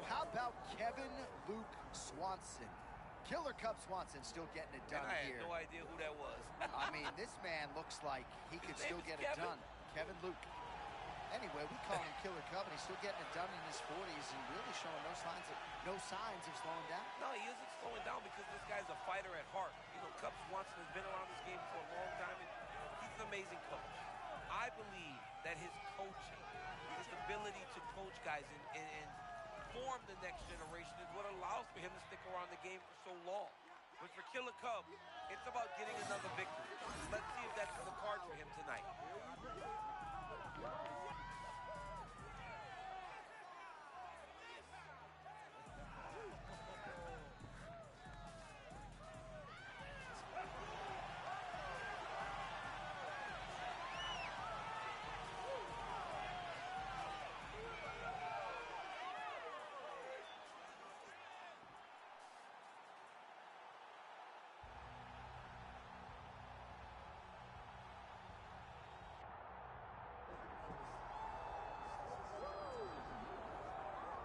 So how about Kevin Luke Swanson? Killer Cub Swanson still getting it done I here. had no idea who that was. I mean, this man looks like he could still get it done. Kevin Luke. Anyway, we call him Killer Cub, and he's still getting it done in his 40s and really showing no signs of slowing down. No, he isn't slowing down because this guy's a fighter at heart. You know, Cub Swanson has been around this game for a long time, and he's an amazing coach. I believe that his coaching, his ability to coach guys and form the next generation is what allows for him to stick around the game for so long. But for Killer Cub, it's about getting another victory. Let's see if that's in the card for him tonight.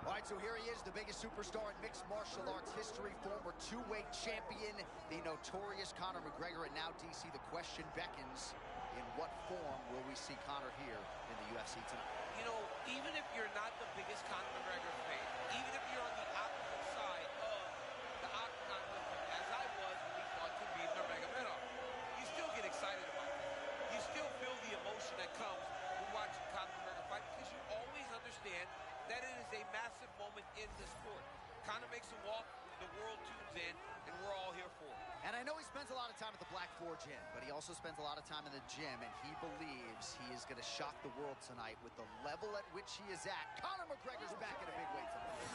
All right, so here he is, the biggest superstar in mixed martial arts history, former two-weight champion, the notorious Conor McGregor. And now, DC, the question beckons, in what form will we see Conor here in the UFC tonight? You know, even if you're not the biggest Conor McGregor fan, even if you're on the opposite side of the octagon with him, as I was when he fought to beat Nurmagomedov, you still get excited about it. You still feel the emotion that comes when watching Conor McGregor fight, because you always understand that it is a massive moment in the sport. Conor makes a walk, the world tunes in, and we're all here for it. And I know he spends a lot of time at the Black Forge Inn, but he also spends a lot of time in the gym, and he believes he is going to shock the world tonight with the level at which he is at. Conor McGregor's back at a big weight tonight.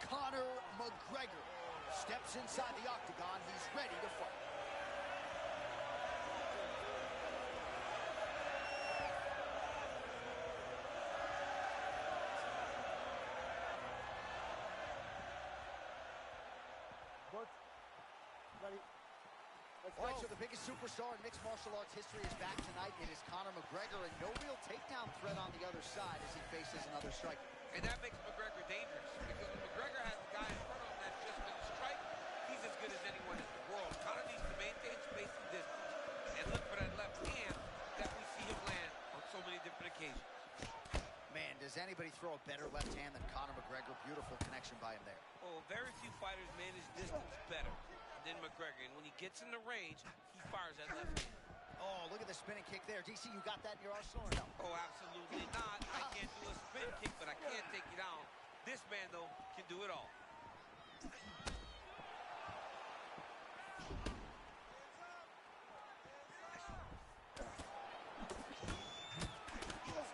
Conor McGregor steps inside the octagon. He's ready to fight. Ready. All right, so the biggest superstar in mixed martial arts history is back tonight. It is Conor McGregor, and no real takedown threat on the other side as he faces another striker. And that makes McGregor dangerous, because when McGregor has a guy in front of him that's just been strike, he's as good as anyone in the world. Conor needs to maintain space and distance and look for that left hand that we see him land on so many different occasions. Man, does anybody throw a better left hand than Conor McGregor? Beautiful connection by him there. Oh, very few fighters manage distance better than McGregor. And when he gets in the range, he fires that left hand. Oh, look at the spinning kick there. DC, you got that in your arsenal or no? Oh, absolutely not. I can't do a spin kick, but I can't take you down. This man, though, can do it all.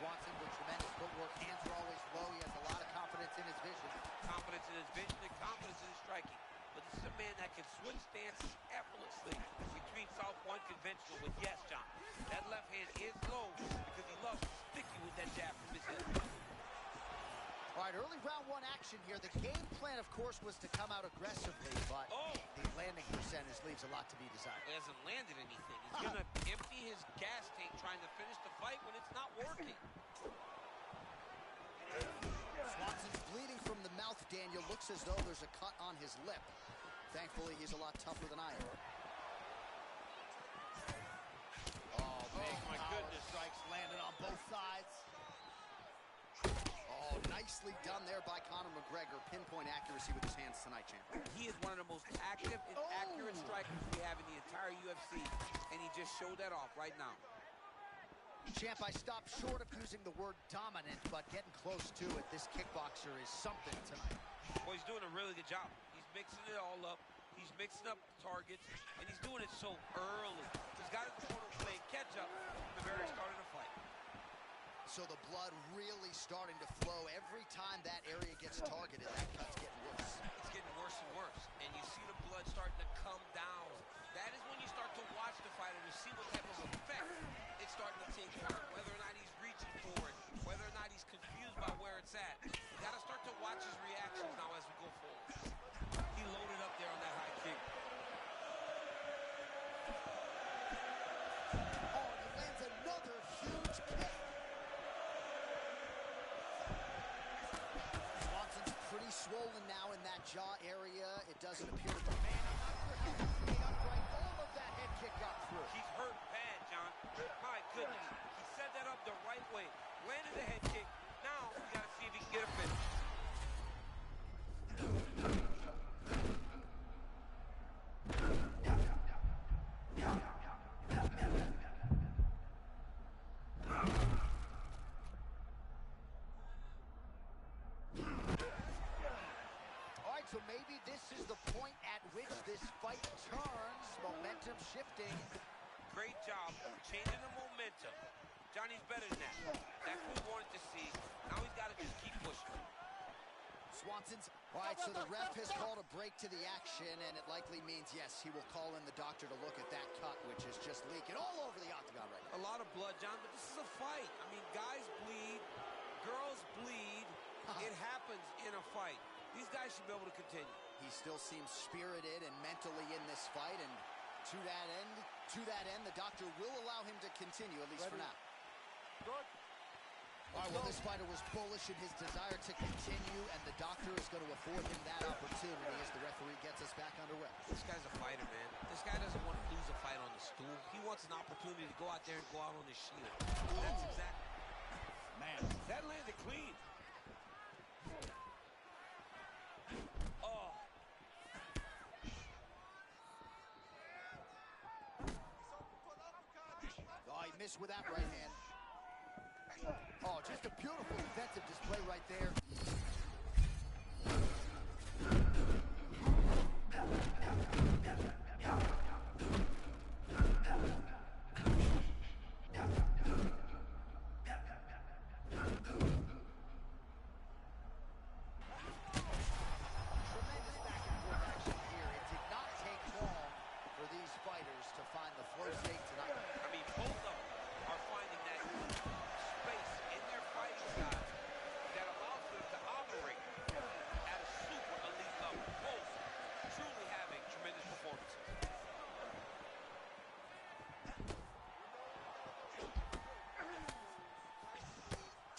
Swanson with tremendous footwork. Hands are always low. He has a lot of confidence in his vision. Confidence in his vision and confidence in his striking. But this is a man that can switch stances effortlessly between southpaw and conventional. But yes, John, that left hand is low because he loves sticking with that jab from his hip. All right, early round one action here. The game plan, of course, was to come out aggressively, but the landing percentage leaves a lot to be desired. He hasn't landed anything. He's going to empty his gas tank trying to finish the fight when it's not working. Swanson's bleeding from the mouth, Daniel. Looks as though there's a cut on his lip. Thankfully, he's a lot tougher than I am. Oh, my goodness. Strikes landed on both sides. Oh, nicely done there by Conor McGregor. Pinpoint accuracy with his hands tonight, champ. He is one of the most active and accurate strikers we have in the entire UFC, and he just showed that off right now. Champ, I stopped short of using the word dominant, but getting close to it. This kickboxer is something tonight. Well, he's doing a really good job. He's mixing it all up. He's mixing up the targets, and he's doing it so early. He's got his opponent playing catch-up from the very start of the fight. So the blood really starting to flow. Every time that area gets targeted, that cut's getting worse. It's getting worse and worse. And you see the blood starting to come down. That is when you start the fighter to see what type of effect it's starting to take on him, whether or not he's reaching for it, whether or not he's confused by where it's at. You got to start to watch his reactions now as we go forward. He loaded up there on that high kick. Oh, and he lands another huge kick. Swanson's pretty swollen now in that jaw area. It doesn't appear to be. Man, I'm not sure how to stay upright. All of that head kick got through. He's hurt bad, John. My goodness. He set that up the right way. Landed the head kick. Now, we got to see if he can get a finish. All right, so maybe this is the point at which this fight turns. Momentum shifting. Great job changing the momentum. Johnny's better than that. That's what we wanted to see. Now he's got to just keep pushing. Swanson's, all right, so the ref has called a break to the action, and it likely means, yes, he will call in the doctor to look at that cut, which is just leaking all over the octagon right now. A lot of blood, John, but this is a fight. I mean, guys bleed, girls bleed. It happens in a fight. These guys should be able to continue. He still seems spirited and mentally in this fight, and to that end, the doctor will allow him to continue, at least for now. Good. All right, well, this fighter was bullish in his desire to continue, and the doctor is going to afford him that opportunity as the referee gets us back underway. This guy's a fighter, man. This guy doesn't want to lose a fight on the stool. He wants an opportunity to go out there and go out on his shield. That's exactly. Man, that landed clean. Oh. Oh, he missed with that right hand. Oh, just a beautiful defensive display right there. Tremendous back and forth action here. It did not take long for these fighters to find the flow state tonight. I mean, both of them are finding that space in their fighting style that allows them to operate at a super elite level. Both truly having tremendous performances.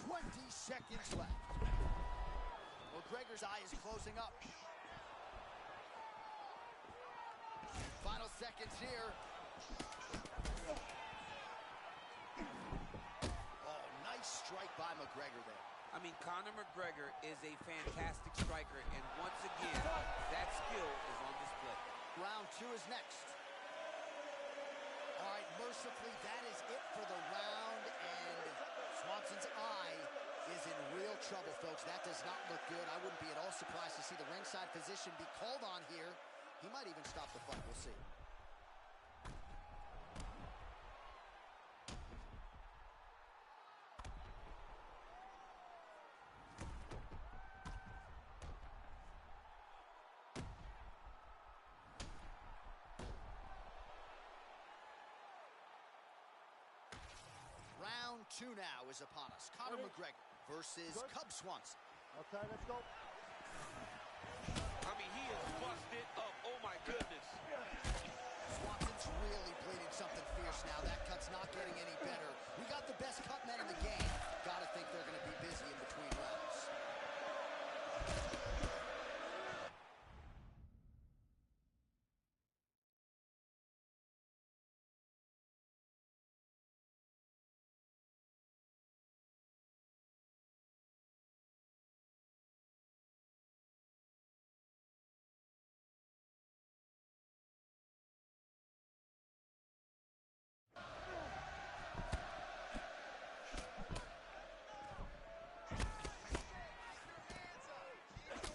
20 seconds left. McGregor's eye is closing up. Final seconds here. Oh, nice strike by McGregor there. I mean, Conor McGregor is a fantastic striker, and once again, that skill is on display. Round 2 is next. All right, mercifully, that is it for the round, and Swanson's eye is in real trouble, folks. That does not look good. I wouldn't be at all surprised to see the ringside physician be called on here. He might even stop the fight. We'll see. Round 2 now is upon us. Conor McGregor versus Cub Swanson. Okay, let's go. I mean, he is busted up. Oh, my goodness. Swanson's really bleeding something fierce now. That cut's not getting any better. We got the best cut men in the game. Gotta think they're gonna be busy in between rounds.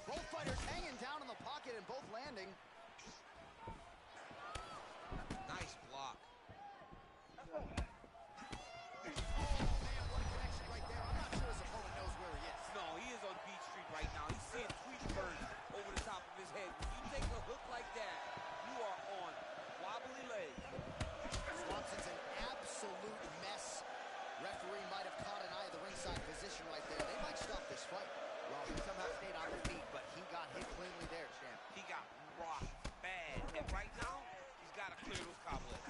Both fighters hanging down in the pocket and both landing. Nice block. Oh, man, what a connection right there. I'm not sure his opponent knows where he is. No, he is on Beach Street right now. He's seeing tweet birds over the top of his head. When you take a hook like that, you are on wobbly legs. And right now, he's got to clear those cobwebs.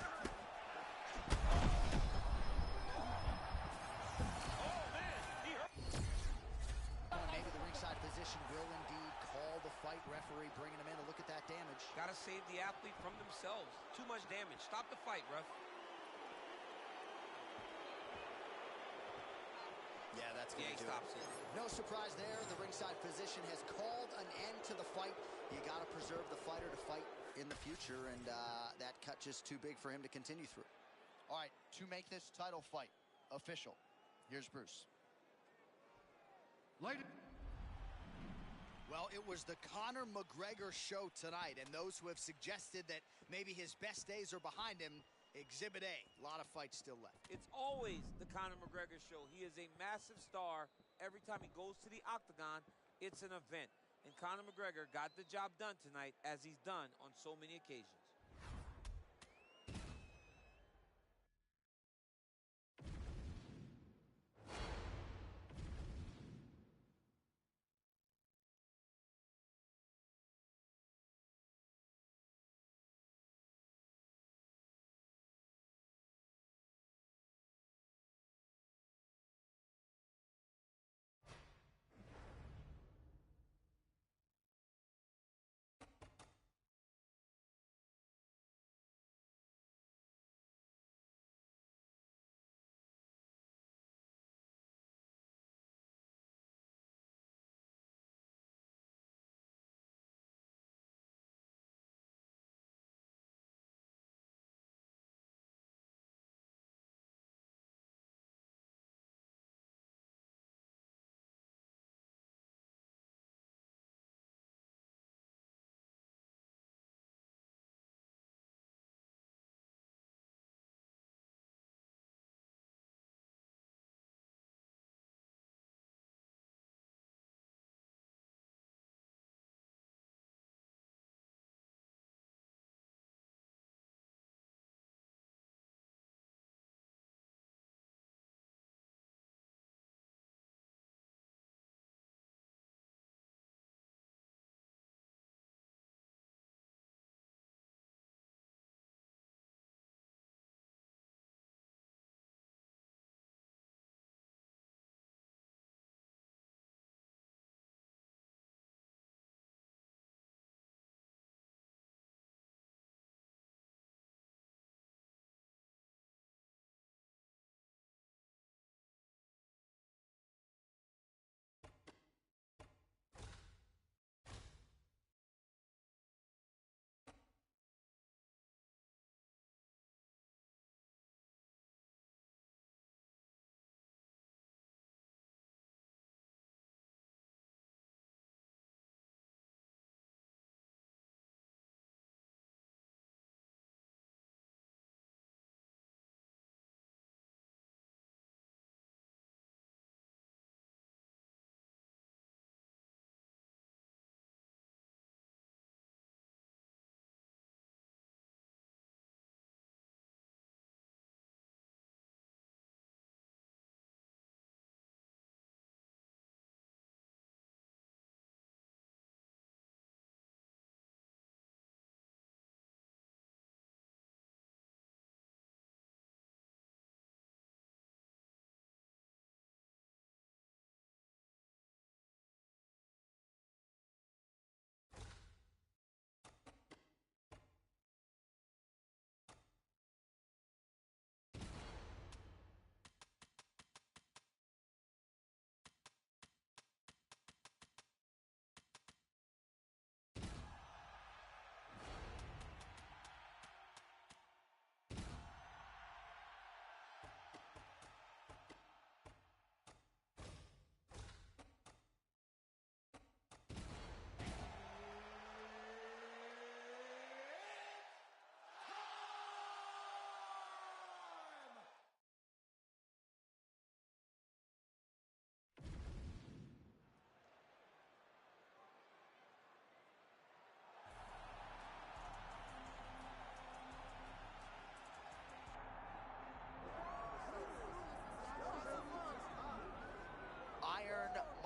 Maybe the ringside physician will indeed call the fight. Referee bringing him in to look at that damage. Got to save the athlete from themselves. Too much damage. Stop the fight, ref. Yeah, that's going to do stops it. No surprise there. The ringside physician has called an end to the fight. You got to preserve the fighter to fight in the future, and that cut just too big for him to continue through. All right, to make this title fight official, here's Bruce. Well, it was the Conor McGregor show tonight, and those who have suggested that maybe his best days are behind him, Exhibit A. A lot of fights still left. It's always the Conor McGregor show. He is a massive star. Every time he goes to the octagon, it's an event. And Conor McGregor got the job done tonight, as he's done on so many occasions.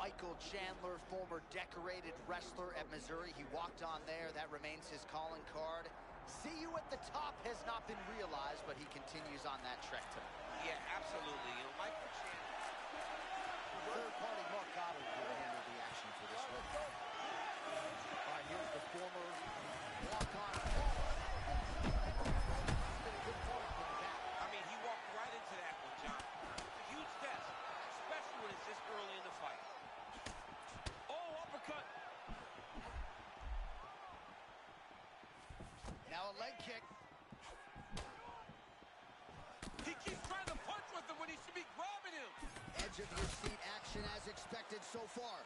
Michael Chandler, former decorated wrestler at Missouri. He walked on there. That remains his calling card. See you at the top has not been realized, but he continues on that trek tonight. Yeah, absolutely. You know, Michael Chandler. Third-party Mark Goddard will handle the action for this one. All right, here's the former walk-on. I mean, he walked right into that one, John. It's a huge test, especially when it's this early in the fight. Oh, uppercut. Now a leg kick. He keeps trying to punch with him when he should be grabbing him. Edge of your seat action as expected so far.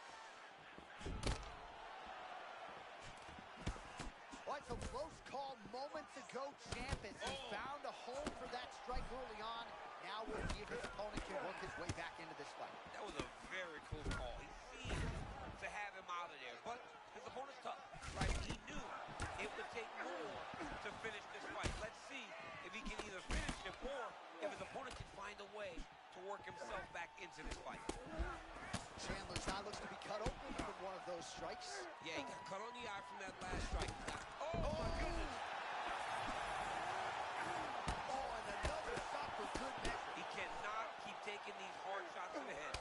What a close call moments ago, champ, as he found a home for that strike early on. Now we'll see if his opponent can work his way back into this fight. That was a very close call. He seemed to have him out of there, but his opponent's tough, right? He knew it would take more to finish this fight. Let's see if he can either finish it or if his opponent can find a way to work himself back into this fight. Chandler's eye looks to be cut open from one of those strikes. Yeah, he got cut on the eye from that last strike. Oh, my goodness. Oh, and another shot for good measure. He cannot keep taking these hard shots to the head.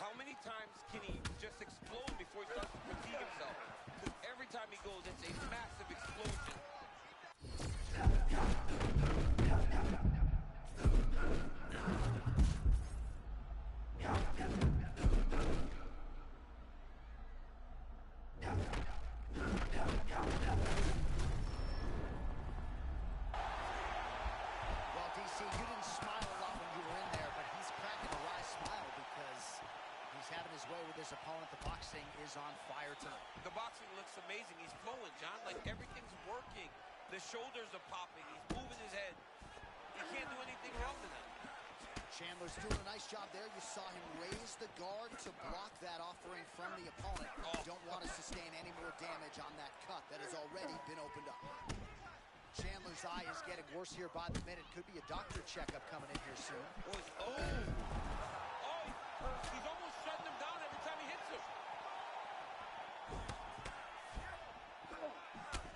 How many times can he just explode before he starts to fatigue himself? Because every time he goes, it's a massive explosion. Well, DC, you didn't smile a lot when you were in there, but he's cracking a wry smile because he's having his way with his opponent. The boxing is on fire tonight. The boxing looks amazing. He's flowing, John. Like, everything's working. The shoulders are popping. He's moving his head. He can't do anything wrong tonight. Chandler's doing a nice job there. You saw him raise the guard to block that offering from the opponent. Don't want to sustain any more damage on that cut that has already been opened up. Chandler's eye is getting worse here by the minute. Could be a doctor checkup coming in here soon. He's almost shutting him down every time he hits him.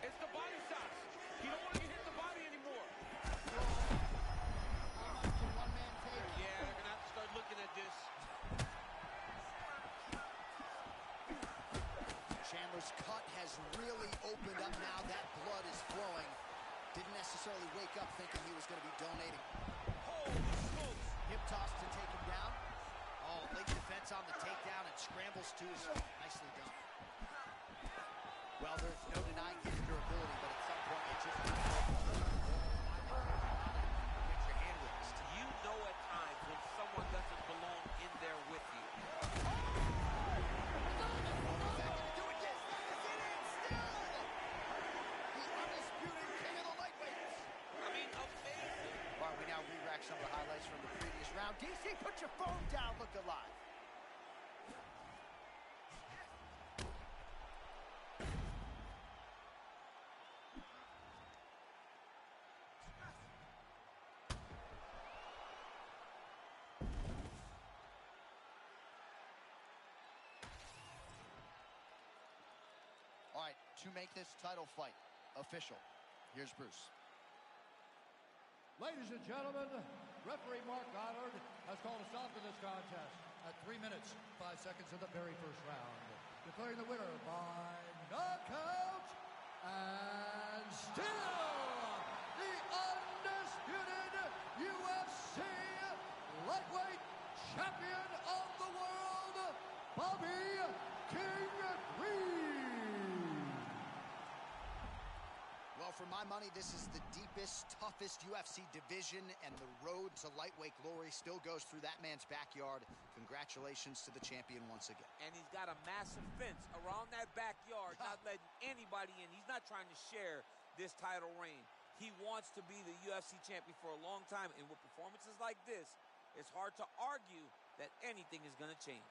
It's the body shots. He don't want to get hit in the body anymore. One man take. Yeah, they're going to have to start looking at this. Chandler's cut has really opened up now. That blood is flowing. Didn't necessarily wake up thinking he was going to be donating. Holy smokes. Hip toss to take him down. Oh, late defense on the takedown and scrambles to his feet. Nicely done. Well, there's no denying his durability, but at some point it just get your hand raised. You know at times when someone doesn't belong in there with you. Some of the highlights from the previous round. DC, put your phone down, look alive. All right, to make this title fight official, here's Bruce. Ladies and gentlemen, referee Mark Goddard has called a stop to this contest at 3 minutes, 5 seconds of the very first round. Declaring the winner by knockout and still the undisputed UFC lightweight champion of the world, Bobby King Green. Well, for my money, this is the deepest, toughest UFC division, and the road to lightweight glory still goes through that man's backyard. Congratulations to the champion once again. And he's got a massive fence around that backyard, not letting anybody in. He's not trying to share this title reign. He wants to be the UFC champion for a long time, and with performances like this, it's hard to argue that anything is going to change.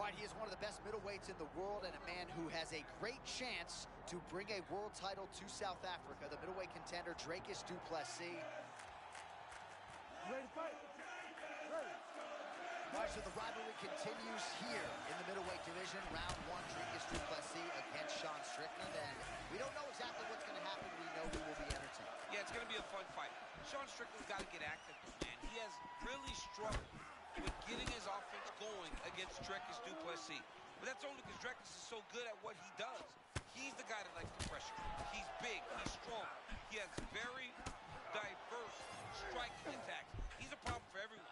All right, he is one of the best middleweights in the world and a man who has a great chance to bring a world title to South Africa. The middleweight contender, Dricus du Plessis. Ready to fight? Ready. All right, so the rivalry continues here in the middleweight division. Round one, Dricus du Plessis against Sean Strickland. And we don't know exactly what's going to happen. We know we will be entertained. Yeah, it's going to be a fun fight. Sean Strickland's got to get active, man. He has really struggled with getting his offense going against Dricus du Plessis. But that's only because Dricus is so good at what he does. He's the guy that likes the pressure. He's big. He's strong. He has very diverse striking attacks. He's a problem for everyone.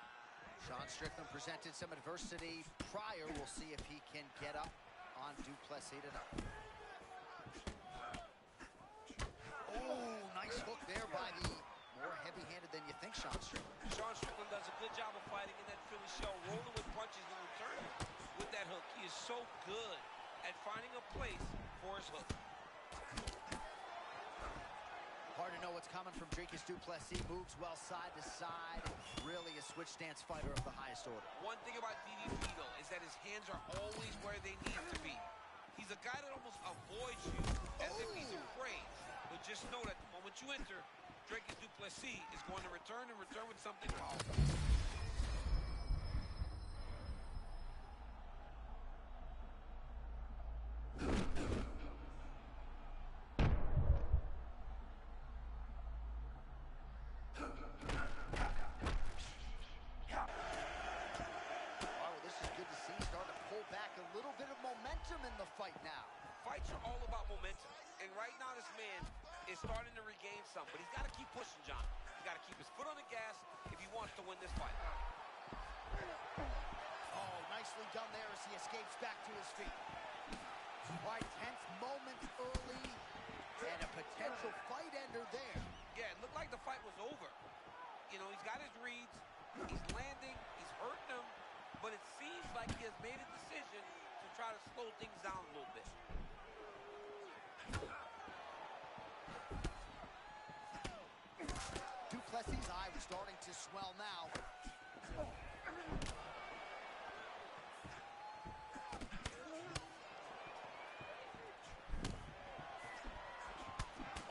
Sean Strickland presented some adversity prior. We'll see if he can get up on du Plessis tonight. Oh, nice hook there by the more heavy-handed than you think Sean Strickland. Sean Strickland does a good job of fighting in that Philly shell, rolling with punches and returning with that hook. He is so good at finding a place for his hook. Hard to know what's coming from Dricus du Plessis. Moves well side to side. Really a switch stance fighter of the highest order. One thing about DDP, though, is that his hands are always where they need to be. He's a guy that almost avoids you as if he's afraid. But just know that the moment you enter, Dricus du Plessis is going to return and return with something powerful. Fight now. Fights are all about momentum. And right now this man is starting to regain some, but he's got to keep pushing, John. He's got to keep his foot on the gas if he wants to win this fight. Oh, nicely done there as he escapes back to his feet. All right, tense moments early and a potential fight ender there. Yeah, it looked like the fight was over. You know, he's got his reads, he's landing, he's hurting him, but it seems like he has made a decision to try to slow things down a little bit. Du Plessis' eye was starting to swell now.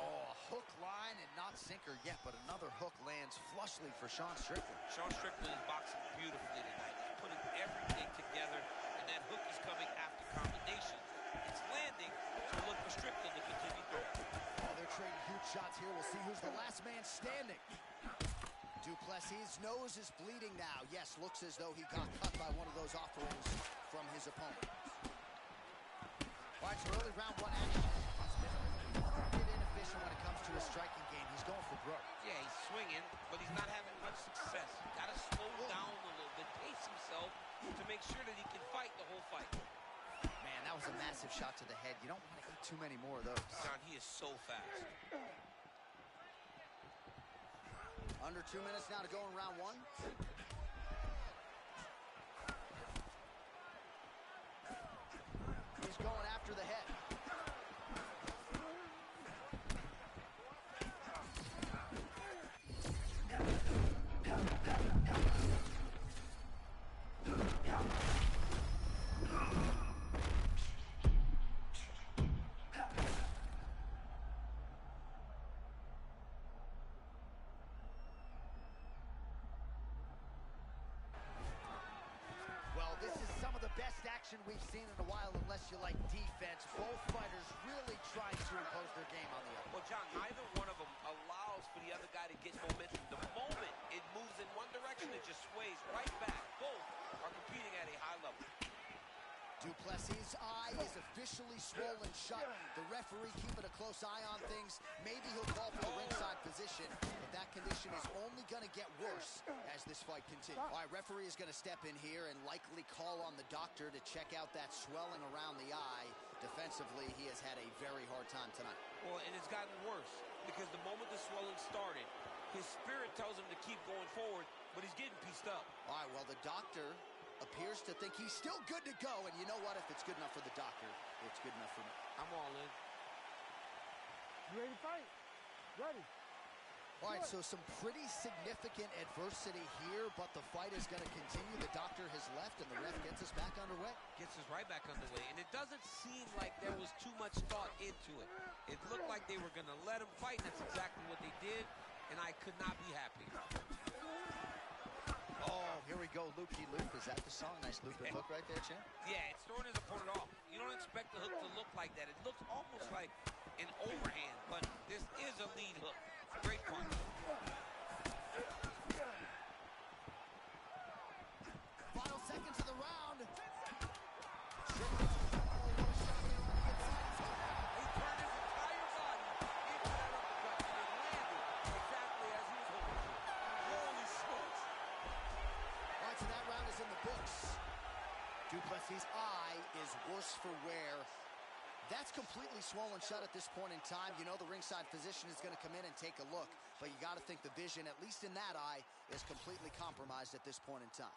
Oh, a hook line and not sinker yet, but another hook lands flushly for Sean Strickland. Sean Strickland is boxing beautifully tonight. He's putting everything together, and that hook is coming after combinations. It's landing, so look for Strickland to continue throwing. Oh, they're trading huge shots here. We'll see who's the last man standing. Du Plessis' nose is bleeding now. Yes, looks as though he got cut by one of those offerings from his opponent. All right, so early round one action. He's been a bit inefficient when it comes to his striking game. He's going for broke. Yeah, he's swinging, but he's not having much success. Got to slow down a little bit, pace himself to make sure that he can fight the whole fight. Man, that was a massive shot to the head. You don't want to eat too many more of those. John, he is so fast. Under 2 minutes now to go in round one. He's going after the head. We've seen in a while, unless you like defense. Both fighters really trying to impose their game on the other. Well, John, neither one of them allows for the other guy to get momentum. The moment it moves in one direction, it just sways right back. Both are competing at a high level. Du Plessis' eye is officially swollen shut. The referee keeping a close eye on things. Maybe he'll call for the ringside position, but that condition is only going to get worse as this fight continues. All right, referee is going to step in here and likely call on the doctor to check out that swelling around the eye. Defensively, he has had a very hard time tonight. Well, and it's gotten worse because the moment the swelling started, his spirit tells him to keep going forward, but he's getting pieced up. All right, well, the doctor appears to think he's still good to go, and you know what? If it's good enough for the doctor, it's good enough for me. I'm all in. You ready to fight? Ready. All right, so some pretty significant adversity here, but the fight is going to continue. The doctor has left, and the ref gets us back underway. gets us right back underway, and it doesn't seem like there was too much thought into it. It looked like they were going to let him fight, and that's exactly what they did, and I could not be happier. Oh, here we go, loop-de-loop. Is that the song? Nice loop and hook right there, champ. Yeah, it's throwing his opponent off. You don't expect the hook to look like that. It looks almost like an overhand, but this is a lead hook. Great punch. Final seconds of the round. He turned his entire body into that uppercut, and it landed exactly as he was hoping. Holy smokes. All right, so that round is in the books. Duplessis' eye is worse for wear. That's completely swollen shut at this point in time. You know the ringside physician is going to come in and take a look, but you got to think the vision, at least in that eye, is completely compromised at this point in time.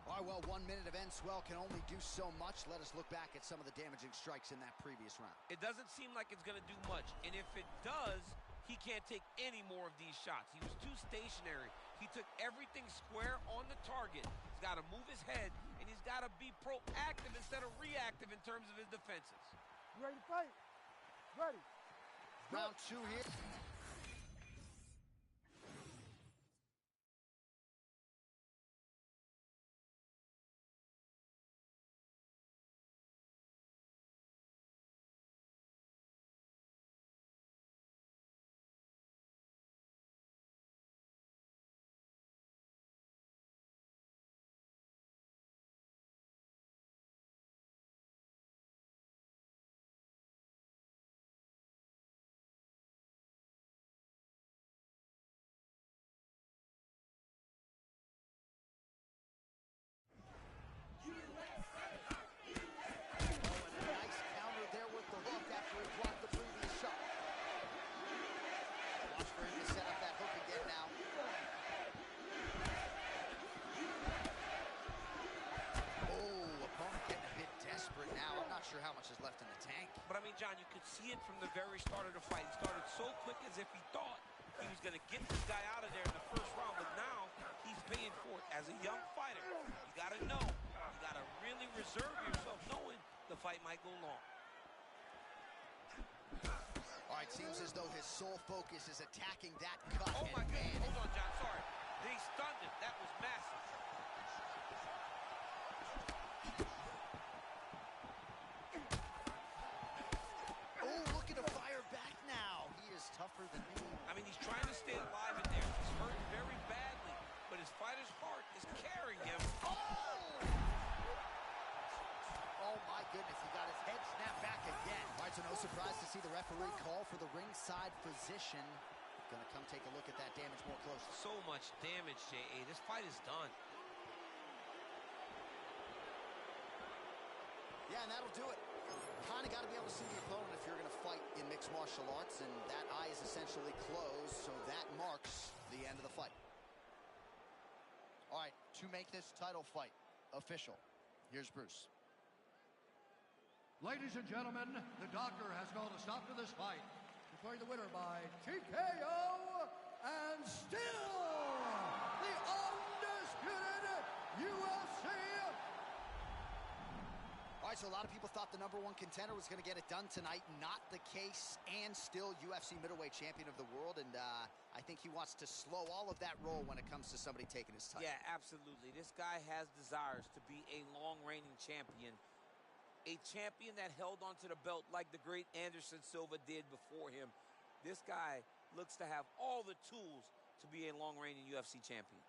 All right, well, 1 minute of end swell can only do so much. Let us look back at some of the damaging strikes in that previous round. It doesn't seem like it's going to do much, and if it does, he can't take any more of these shots. He was too stationary. He took everything square on the target. He's got to move his head, and he's got to be proactive instead of reactive in terms of his defenses. You ready to fight? Ready. Round two here. How much is left in the tank. But I mean, John, you could see it from the very start of the fight. He started so quick as if he thought he was going to get this guy out of there in the first round, but now he's paying for it. As a young fighter, you got to know, you got to really reserve yourself knowing the fight might go long. All right, seems as though his sole focus is attacking that cut. Oh my goodness, hold on, John, sorry. He stunned him. That was massive. Tougher than me. I mean, he's trying to stay alive in there. He's hurt very badly, but his fighter's heart is carrying him. Oh! Oh, my goodness. He got his head snapped back again. All right, so no surprise to see the referee call for the ringside physician. Gonna come take a look at that damage more closely. So much damage, J.A. This fight is done. Yeah, and that'll do it. Kind of got to be able to see the opponent if you're going to fight in mixed martial arts, and that eye is essentially closed, so that marks the end of the fight. All right, to make this title fight official, here's Bruce. Ladies and gentlemen, the doctor has called a stop to this fight, declaring the winner by TKO, and still the undisputed UFC. All right, so a lot of people thought the #1 contender was going to get it done tonight. Not the case, and still UFC middleweight champion of the world, and I think he wants to slow all of that roll when it comes to somebody taking his title. Yeah, absolutely. This guy has desires to be a long-reigning champion, a champion that held onto the belt like the great Anderson Silva did before him. This guy looks to have all the tools to be a long-reigning UFC champion.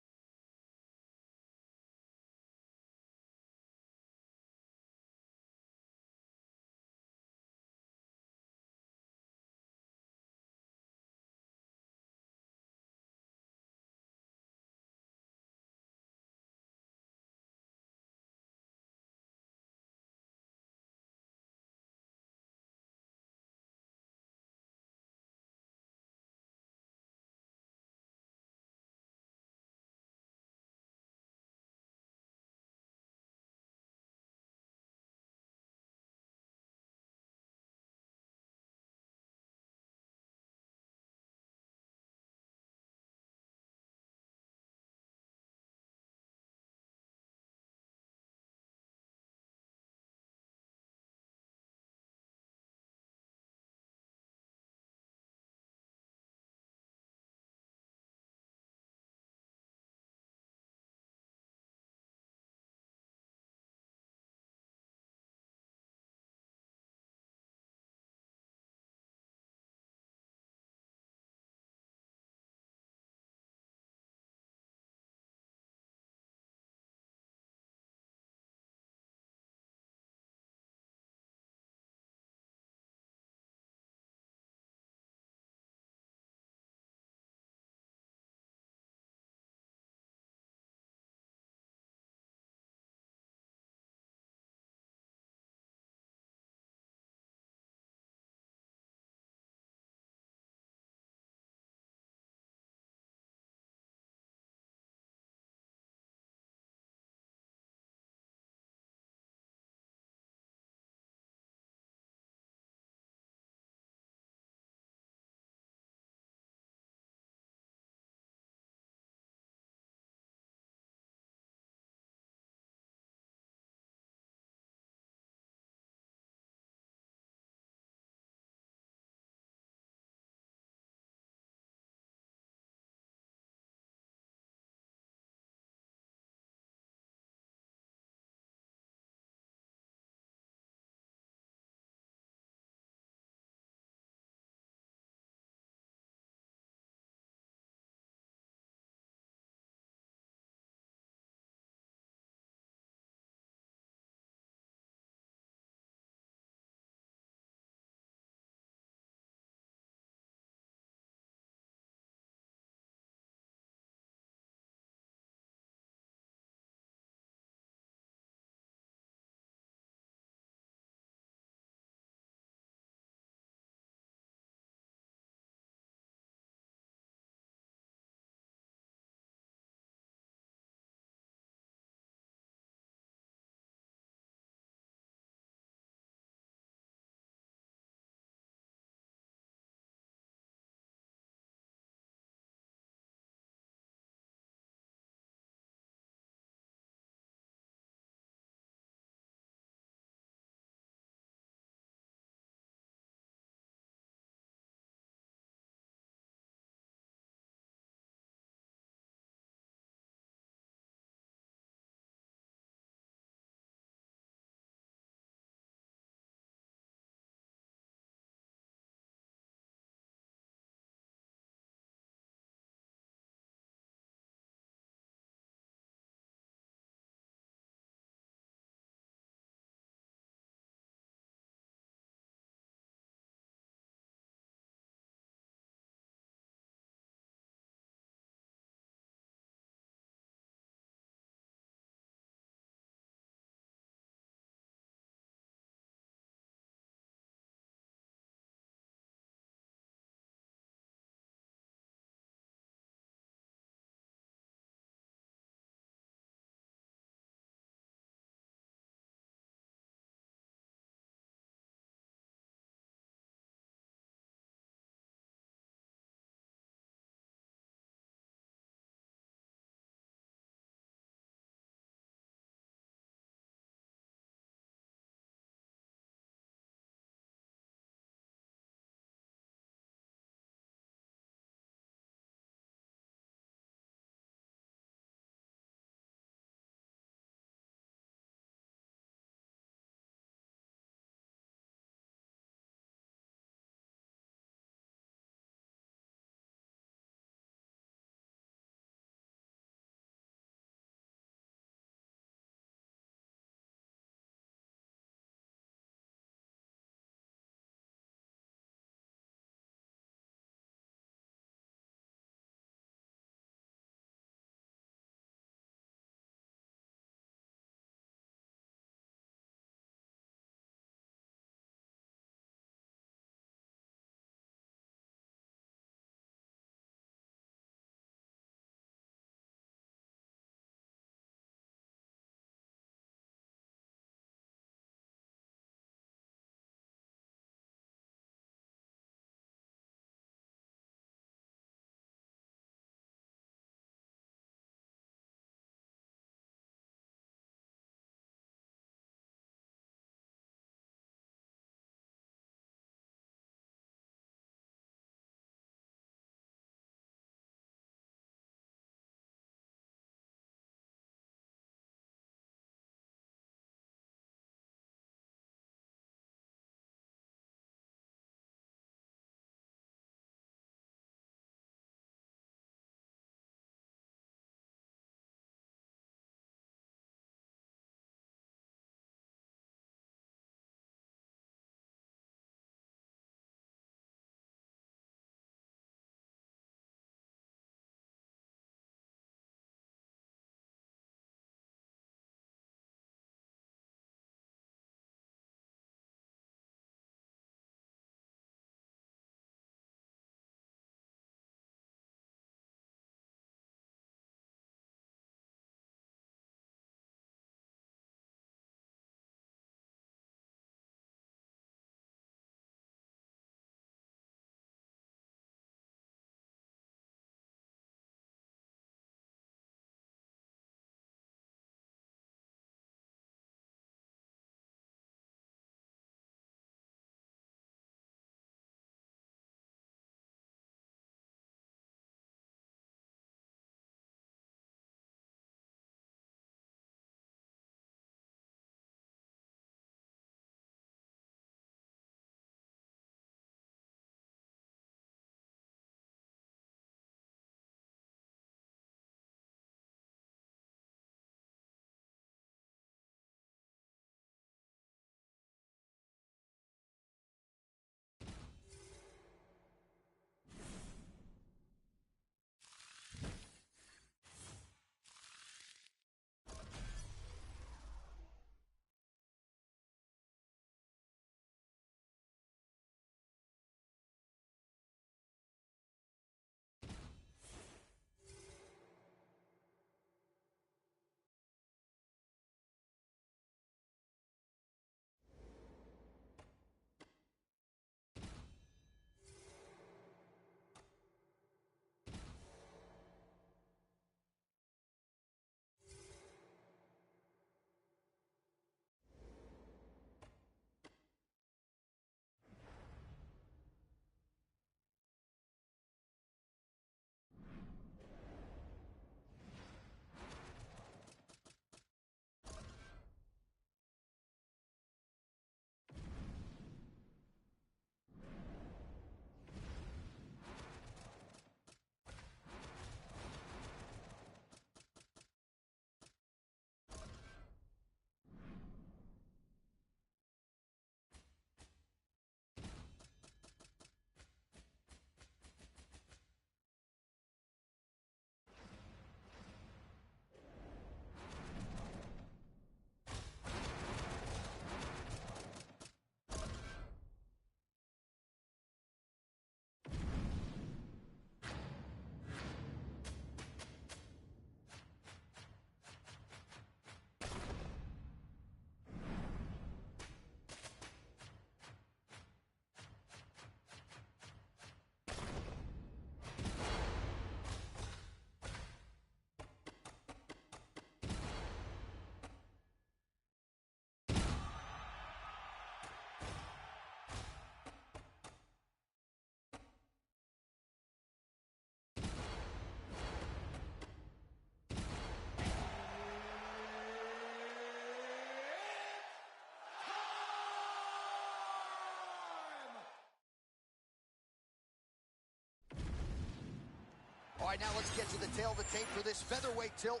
right, now let's get to the tail of the tape for this featherweight tilt.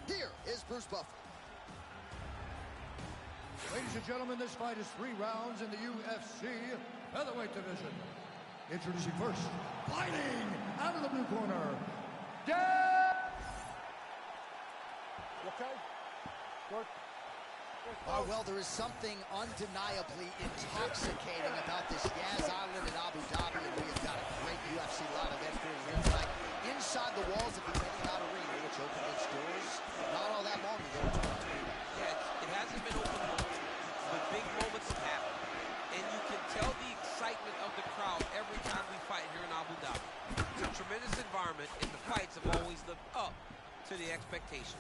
Here is Bruce Buffer. Ladies and gentlemen, this fight is 3 rounds in the UFC featherweight division. Introducing first, fighting out of the blue corner, Dan. Okay? Good. Oh, well, there is something undeniably intoxicating about this Yas Island in Abu Dhabi, and we have got a great UFC live event for you here tonight. Inside the walls of the Etihad Arena, which opened its doors not all that long ago in 2020. Yeah, it hasn't been open long, but big moments have happened. And you can tell the excitement of the crowd every time we fight here in Abu Dhabi. It's a tremendous environment, and the fights have always lived up to the expectation.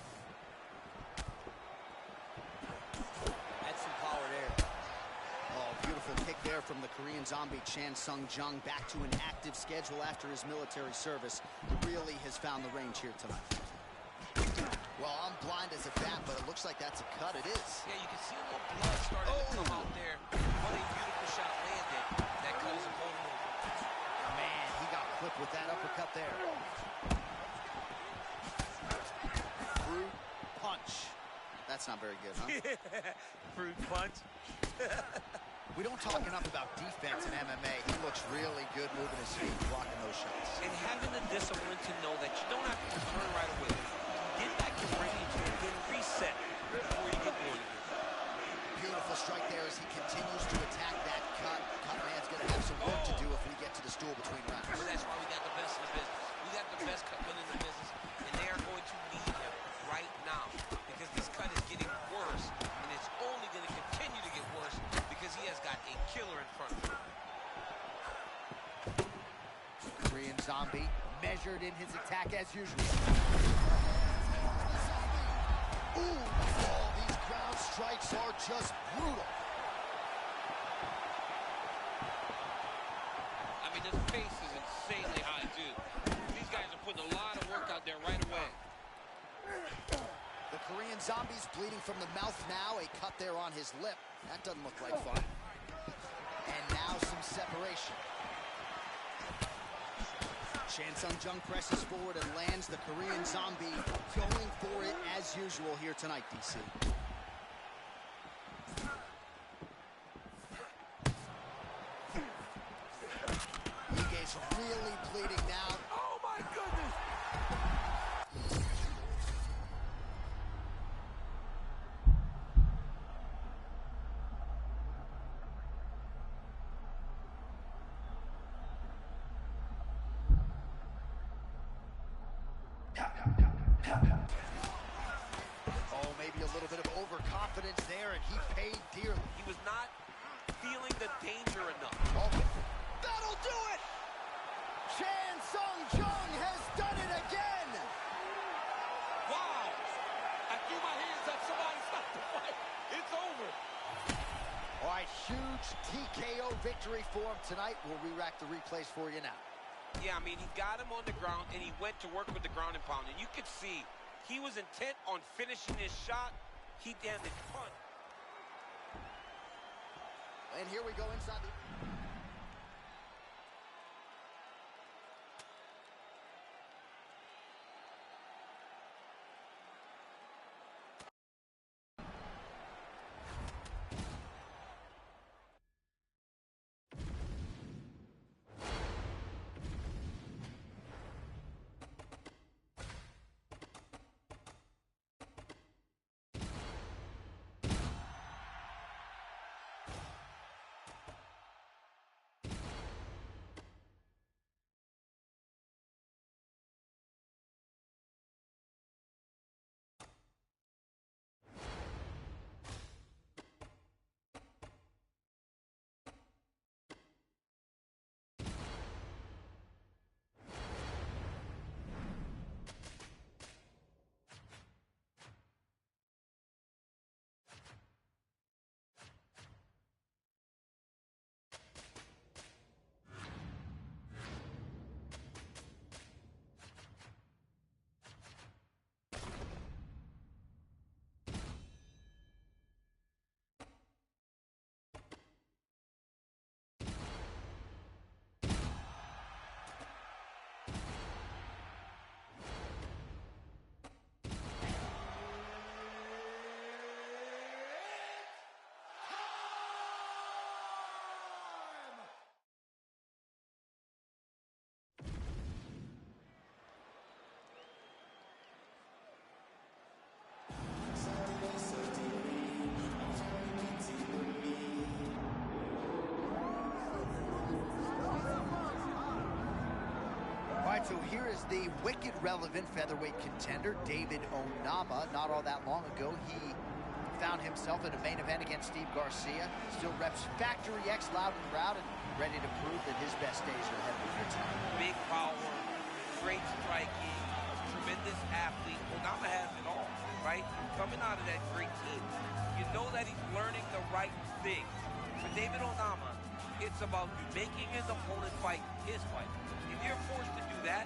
That's some power there. Oh, beautiful kick there from the Korean Zombie Chan Sung Jung, back to an active schedule after his military service. Really has found the range here tonight. Well, I'm blind as a bat, but it looks like that's a cut. It is. Yeah, you can see a little blood starting to come out there. What a beautiful shot landed. That cut his opponent over. Man, he got clipped with that uppercut there. Fruit punch. That's not very good, huh? Fruit punch. We don't talk enough about defense in MMA. He looks really good moving his feet, blocking those shots. And having the discipline to know that you don't have to return right away. Get back to range and then reset before you get going again. Beautiful strike there as he continues to attack that cut. Cutman's going to have some work to do if we get to the stool between rounds. Well, that's why we got the best in the business. We got the best cutman in the business, and they are going to need him right now because this cut is getting worse, and it's only going to continue to get worse because he has got a killer in front of him. Korean Zombie measured in his attack as usual. Ooh, oh, these ground strikes are just brutal. I mean, this pace is insanely high, too. These guys are putting a lot of work out there right away. The Korean Zombie's bleeding from the mouth now. A cut there on his lip. That doesn't look like fun. And now some separation. Chan Sung Jung presses forward and lands. The Korean Zombie going for it as usual here tonight, DC. Ige's really bleeding now. Oh, my goodness! Oh, maybe a little bit of overconfidence there, and he paid dearly. He was not feeling the danger enough. Oh, that'll do it! Chan Sung Jung has done it again! Wow! I threw my hands up. Somebody stop the fight. It's over. All right, huge TKO victory for him tonight. We'll re-rack the replays for you now. Yeah, I mean, he got him on the ground, and he went to work with the ground and pound. And you could see he was intent on finishing his shot. He damn it punt. And here we go inside the... So here is the wicked relevant featherweight contender, David Onama. Not all that long ago, he found himself in a main event against Steve Garcia. Still reps Factory X loud and proud and ready to prove that his best days are ahead of him here tonight. Big power, great striking, tremendous athlete. Onama has it all, right? Coming out of that great team, you know that he's learning the right thing. For David Onama, it's about making his opponent fight his fight. If you're forced to do that,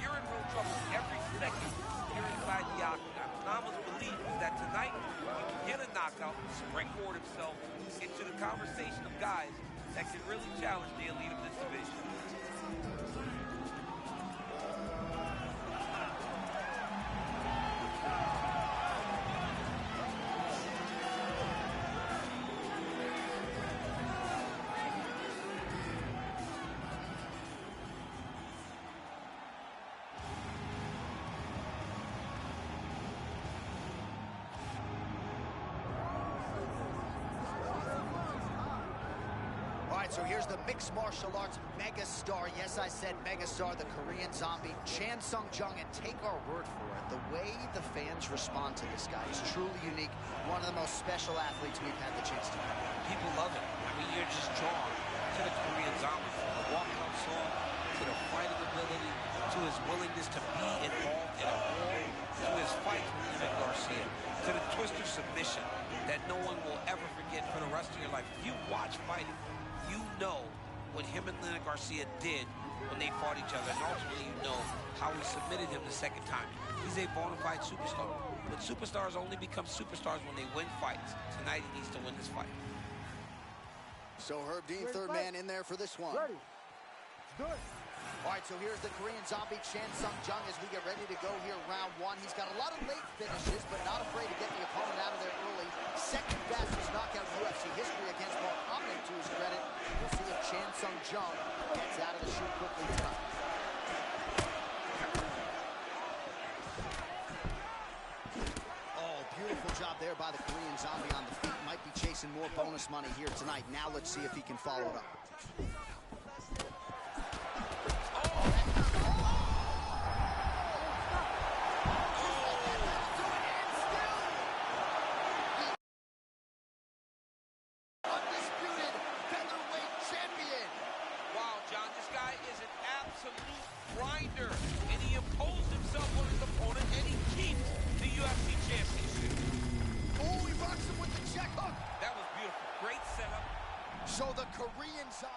you're in real trouble every second you're inside the octagon. Onama's belief is that tonight he can get a knockout, springboard himself into the conversation of guys that can really challenge the elite of this division. So here's the mixed martial arts megastar. Yes, I said megastar, the Korean zombie, Chan Sung Jung. And take our word for it, the way the fans respond to this guy is truly unique. One of the most special athletes we've had the chance to meet. People love it. I mean, you're just drawn to the Korean zombie, from the walkout song, to the fighting ability, to his willingness to be involved in a war, to his fight with Leonard Garcia, to the twister submission that no one will ever forget for the rest of your life. If you watch fighting, you know what him and Leonard Garcia did when they fought each other, and ultimately you know how he submitted him the second time. He's a bona fide superstar, but superstars only become superstars when they win fights. Tonight he needs to win this fight. So Herb Dean, third man in there for this one. Ready. Let's do it. All right, so here's the Korean zombie, Chan Sung Jung, as we get ready to go here round one. He's got a lot of late finishes, but not afraid to get the opponent out of there early. Second fastest knockout in UFC history against Mark Hominick, to his credit. We'll see if Chan Sung Jung gets out of the chute quickly tonight. Oh, beautiful job there by the Korean zombie on the feet. Might be chasing more bonus money here tonight. Now let's see if he can follow it up. So the Korean zombie.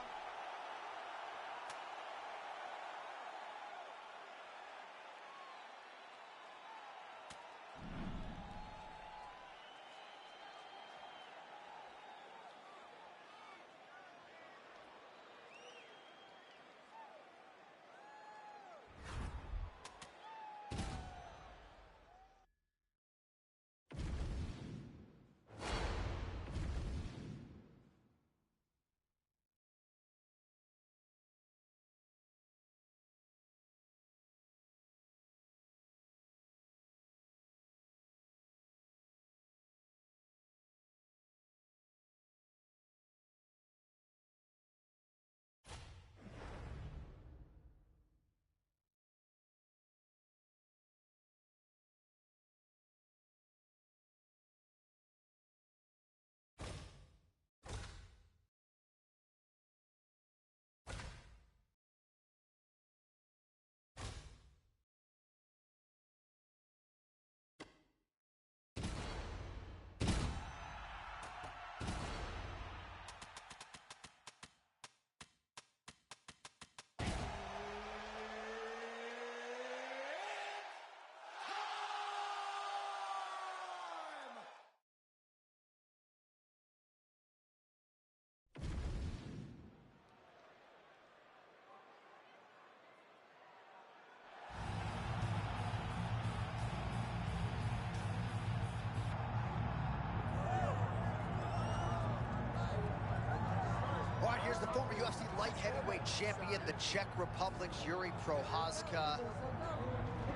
All right, here's the former UFC light heavyweight champion, the Czech Republic's Yuri Prochazka.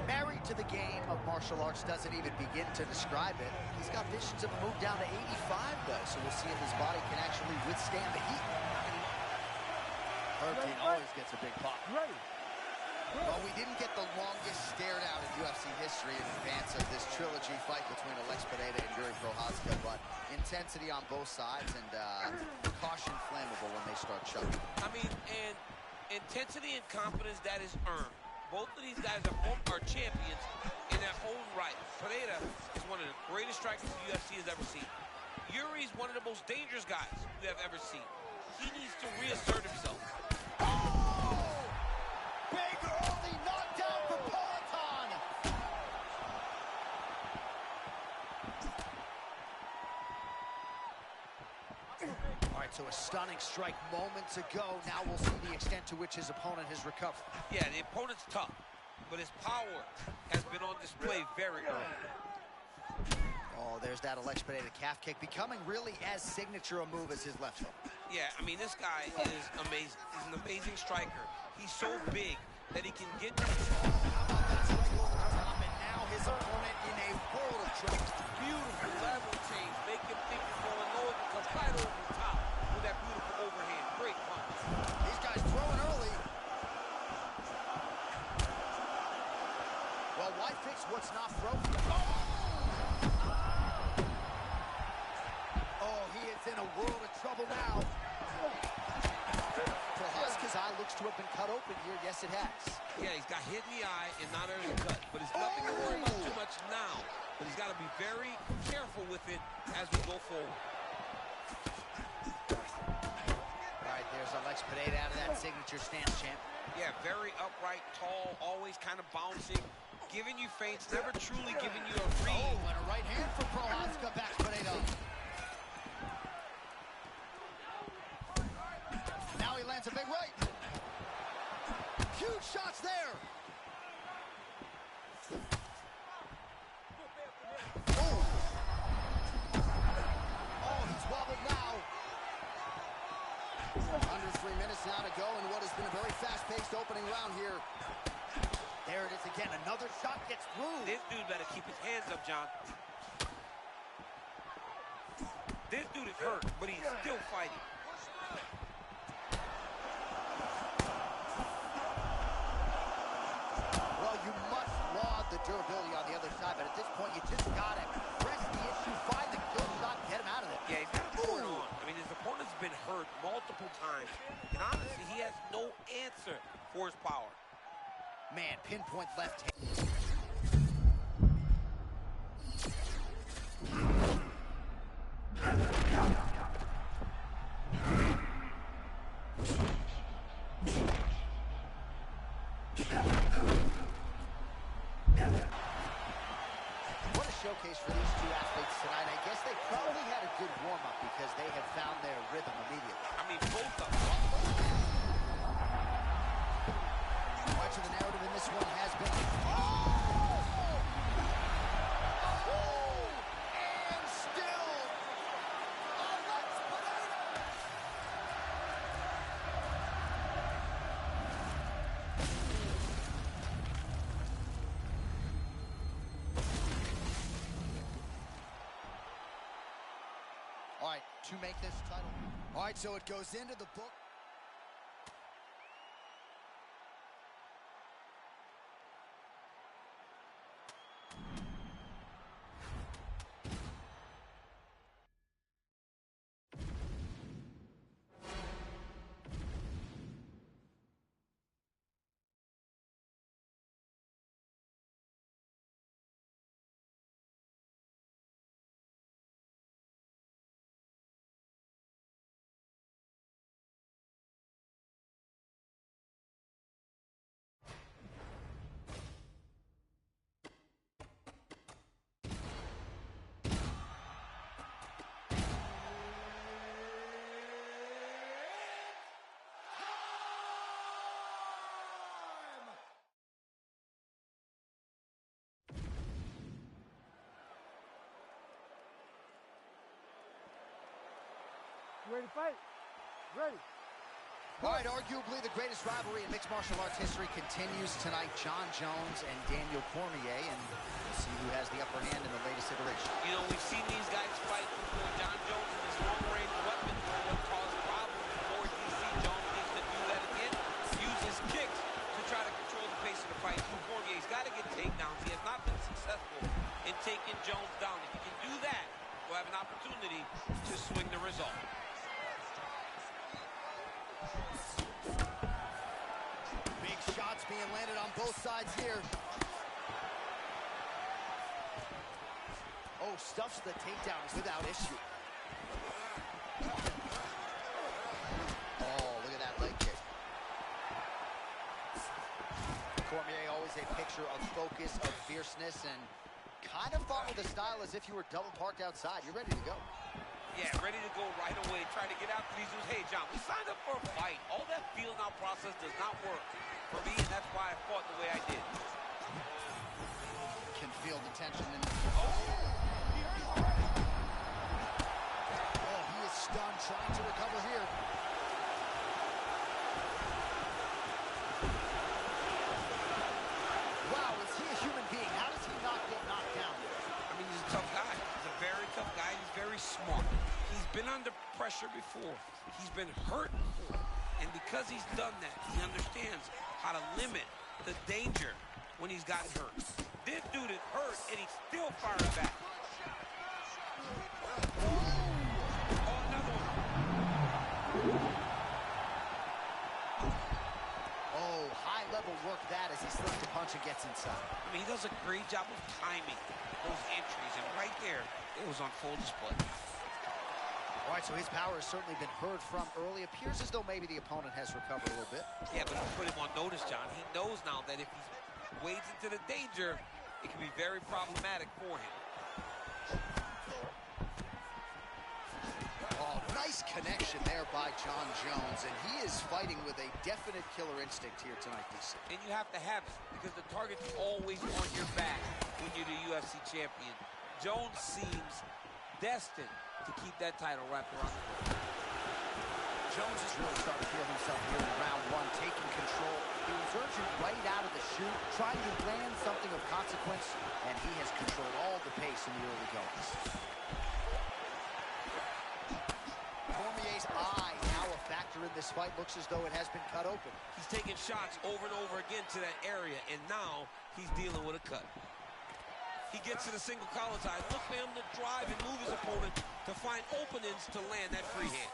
Married to the game of martial arts, doesn't even begin to describe it. He's got visions of a move down to 85, though, so we'll see if his body can actually withstand the heat. Herb Dean always gets a big pop. Ready. Well, we didn't get the longest stare down in UFC history in advance of this trilogy fight between Alex Pereira and Jiri Prochazka, but intensity on both sides and caution flammable when they start chugging. I mean, and intensity and confidence that is earned. Both of these guys are champions in their own right. Pereira is one of the greatest strikers the UFC has ever seen. Jiri's one of the most dangerous guys we have ever seen. He needs to reassert himself. Oh! Big early knockdown for Peloton. All right, so a stunning strike moments ago. Now we'll see the extent to which his opponent has recovered. Yeah, the opponent's tough, but his power has been on display very early. Oh, there's that Alex Pereira calf kick, becoming really as signature a move as his left hook. Yeah, I mean, this guy is amazing. He's an amazing striker. He's so big that he can get... How about that strike over the top, and now his opponent in a world of trouble. Beautiful level change. Make him think he's going low. It comes right over the top with that beautiful overhand. Great punch. These guys throwing early. Well, why fix what's not broken? Oh, he is in a world of trouble now. Prochazka's eye looks to have been cut open here. Yes, it has. Yeah, he's got hit in the eye and not early cut. But it's nothing to worry about too much now. But he's got to be very careful with it as we go forward. All right, there's Alex Pereira out of that signature stance, champ. Yeah, very upright, tall, always kind of bouncing, giving you feints, never truly giving you a read. Oh, and a right hand for Prochazka, backs Pereira. Now he lands a big right. Huge shots there. Oh. Oh, he's wobbled now. Under 3 minutes now to go in what has been a very fast-paced opening round here. There it is again. Another shot gets through. This dude better keep his hands up, John. This dude is hurt, but he's still fighting. Well, you must laud the durability on the other side, but at this point, you just got to press the issue, find the kill shot, get him out of there. Yeah, he's got to pull it on. I mean, his opponent's been hurt multiple times, and honestly, he has no answer for his power. Man, pinpoint left hand. What a showcase for these two athletes tonight. I guess they probably had a good warm-up because they had found their rhythm immediately. I mean, both of them. Much of the narrative in this one has been... And still... Alex Pereira! All right, to make this title. All right, so it goes into the book. You ready to fight? Ready. All right, arguably the greatest rivalry in mixed martial arts history continues tonight. Jon Jones and Daniel Cormier, and we'll see who has the upper hand in the latest iteration. You know, we've seen these guys fight before. Jon Jones and his long-range weapon what caused problems before. DC Jones needs to do that again. Use his kicks to try to control the pace got to get takedowns. He has not been successful in taking Jones down. If you can do that, you'll have an opportunity to swing the result. Big shots being landed on both sides here. Oh, stuffs the takedowns without issue. Oh, look at that leg kick. Cormier always a picture of focus, of fierceness, and kind of fought with a style as if you were double parked outside. You're ready to go. Yeah, ready to go right away. Trying to get after these dudes. Hey, John, we signed up for a fight. All that feeling out process does not work for me, and that's why I fought the way I did. Can feel the tension in. Oh, he is stunned, trying to recover here. Wow, is he a human being? How does he not get knocked down? I mean, he's a tough guy. He's a very tough guy. He's very smart. He's been under pressure before. He's been hurt before. And because he's done that, he understands how to limit the danger when he's gotten hurt. This dude is hurt, and he's still firing back. Oh, another one. Oh, high-level work that as he slips the punch and gets inside. I mean, he does a great job of timing those entries, and right there, it was on full display. All right, so his power has certainly been heard from early. Appears as though maybe the opponent has recovered a little bit. Yeah, but he put him on notice, John. He knows now that if he wades into the danger, it can be very problematic for him. Oh, nice connection there by Jon Jones, and he is fighting with a definite killer instinct here tonight, DC. And you have to have it, because the target's always on your back when you're the UFC champion. Jones seems destined to keep that title wrapped around the neck. Jones is really starting to feel himself here in round one, taking control. He was urgent right out of the chute, trying to land something of consequence, and he has controlled all the pace in the early goings. Cormier's eye now a factor in this fight. Looks as though it has been cut open. He's taking shots over and over again to that area, and now he's dealing with a cut. He gets to the single collar tie. Look for him to drive and move his opponent to find openings to land that free hand.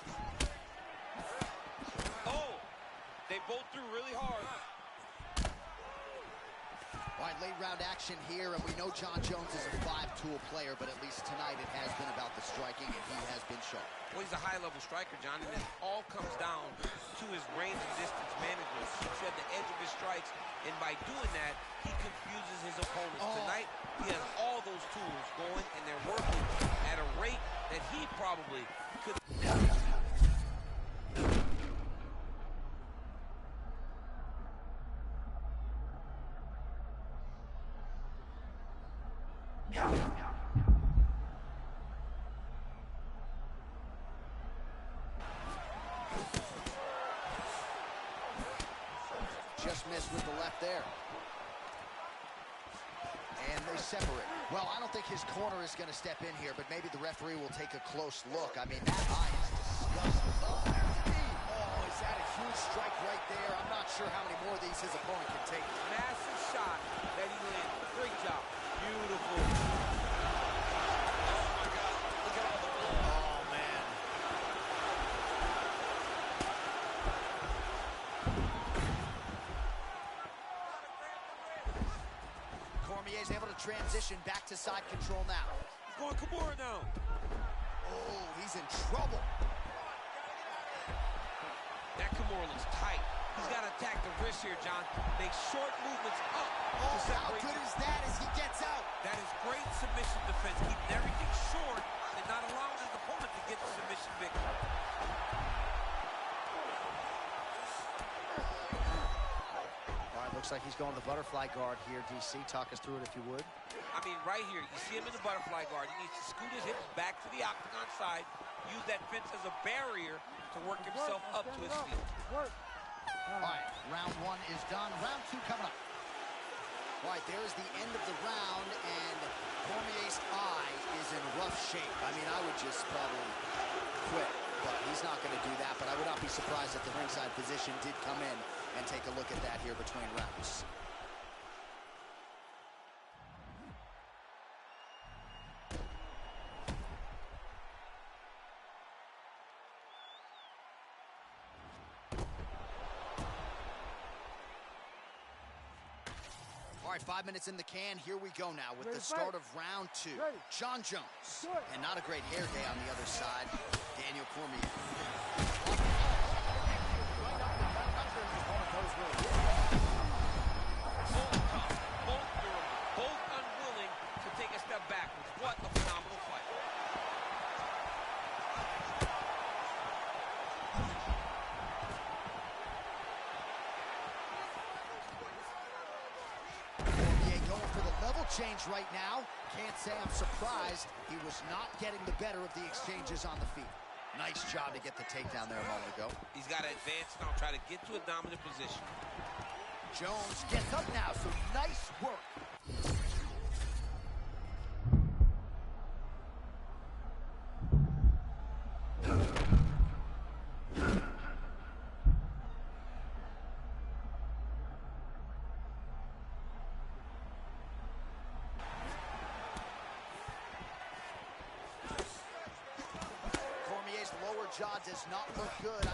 Oh, they both threw really hard. All right, late round action here, and we know Jon Jones is a five-tool player, but at least tonight it has been about the striking, and he has been sharp. Well, he's a high-level striker, John, and it all comes down to his range and distance management. He keeps you at the edge of his strikes, and by doing that, he confuses his opponents. Tonight, he has all those tools going, and they're working at a rate that he probably could. Just missed with the left there. And they separate. Well, I don't think his corner is going to step in here, but maybe the referee will take a close look. I mean, that eye is disgusting. Oh, is that a huge strike right there? I'm not sure how many more of these his opponent can take. Massive shot that he landed. Great job. Beautiful. Oh, my God. Look at all the blood. Oh, man. Cormier's able to transition back to side control now. He's going Kimura now. Oh, he's in trouble. That Kimura looks tight. He's got to attack the wrist here, John. Make short movements up. Oh, how good is that as he gets out? That is great submission defense. Keeping everything short and not allowing his opponent to get the submission victory. All right, looks like he's going the butterfly guard here, DC. Talk us through it if you would. I mean, right here, you see him in the butterfly guard. He needs to scoot his hips back to the octagon side, use that fence as a barrier to work himself up to his feet. All right, round one is done. Round two coming up. All right, there is the end of the round, and Cormier's eye is in rough shape. I mean, I would just probably quit, but he's not going to do that. But I would not be surprised if the ringside physician did come in and take a look at that here between rounds. right, 5 minutes in the can. Here we go now with Ready the to start fight. of round 2. Ready. John Jones. Do it. And not a great hair day on the other side, Daniel Cormier. Both tough, both durable, both unwilling to take a step backwards. What a phenomenal fight. Cormier going for the level change right now. Can't say I'm surprised. He was not getting the better of the exchanges on the feet. Nice job to get the takedown there a moment ago. He's got to advance now, try to get to a dominant position. Jones gets up now, so nice work. Cormier's lower jaw does not look good.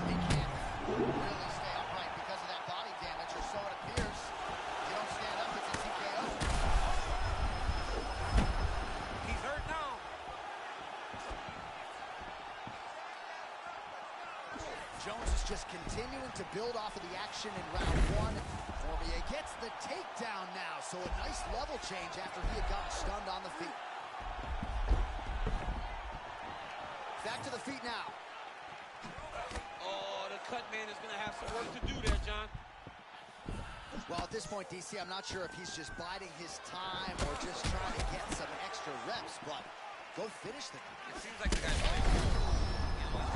He can't really stay upright because of that body damage, or so it appears. If you don't stand up, it's a TKO. He's hurt now. Jones is just continuing to build off of the action in round 1. Cormier gets the takedown now, so a nice level change after he had gotten stunned on the feet. Back to the feet now. Oh, the cut man is going to have some work to do there, John. Well, at this point, DC, I'm not sure if he's just biding his time or just trying to get some extra reps, but go finish the guy. It seems like the guy's playing. He's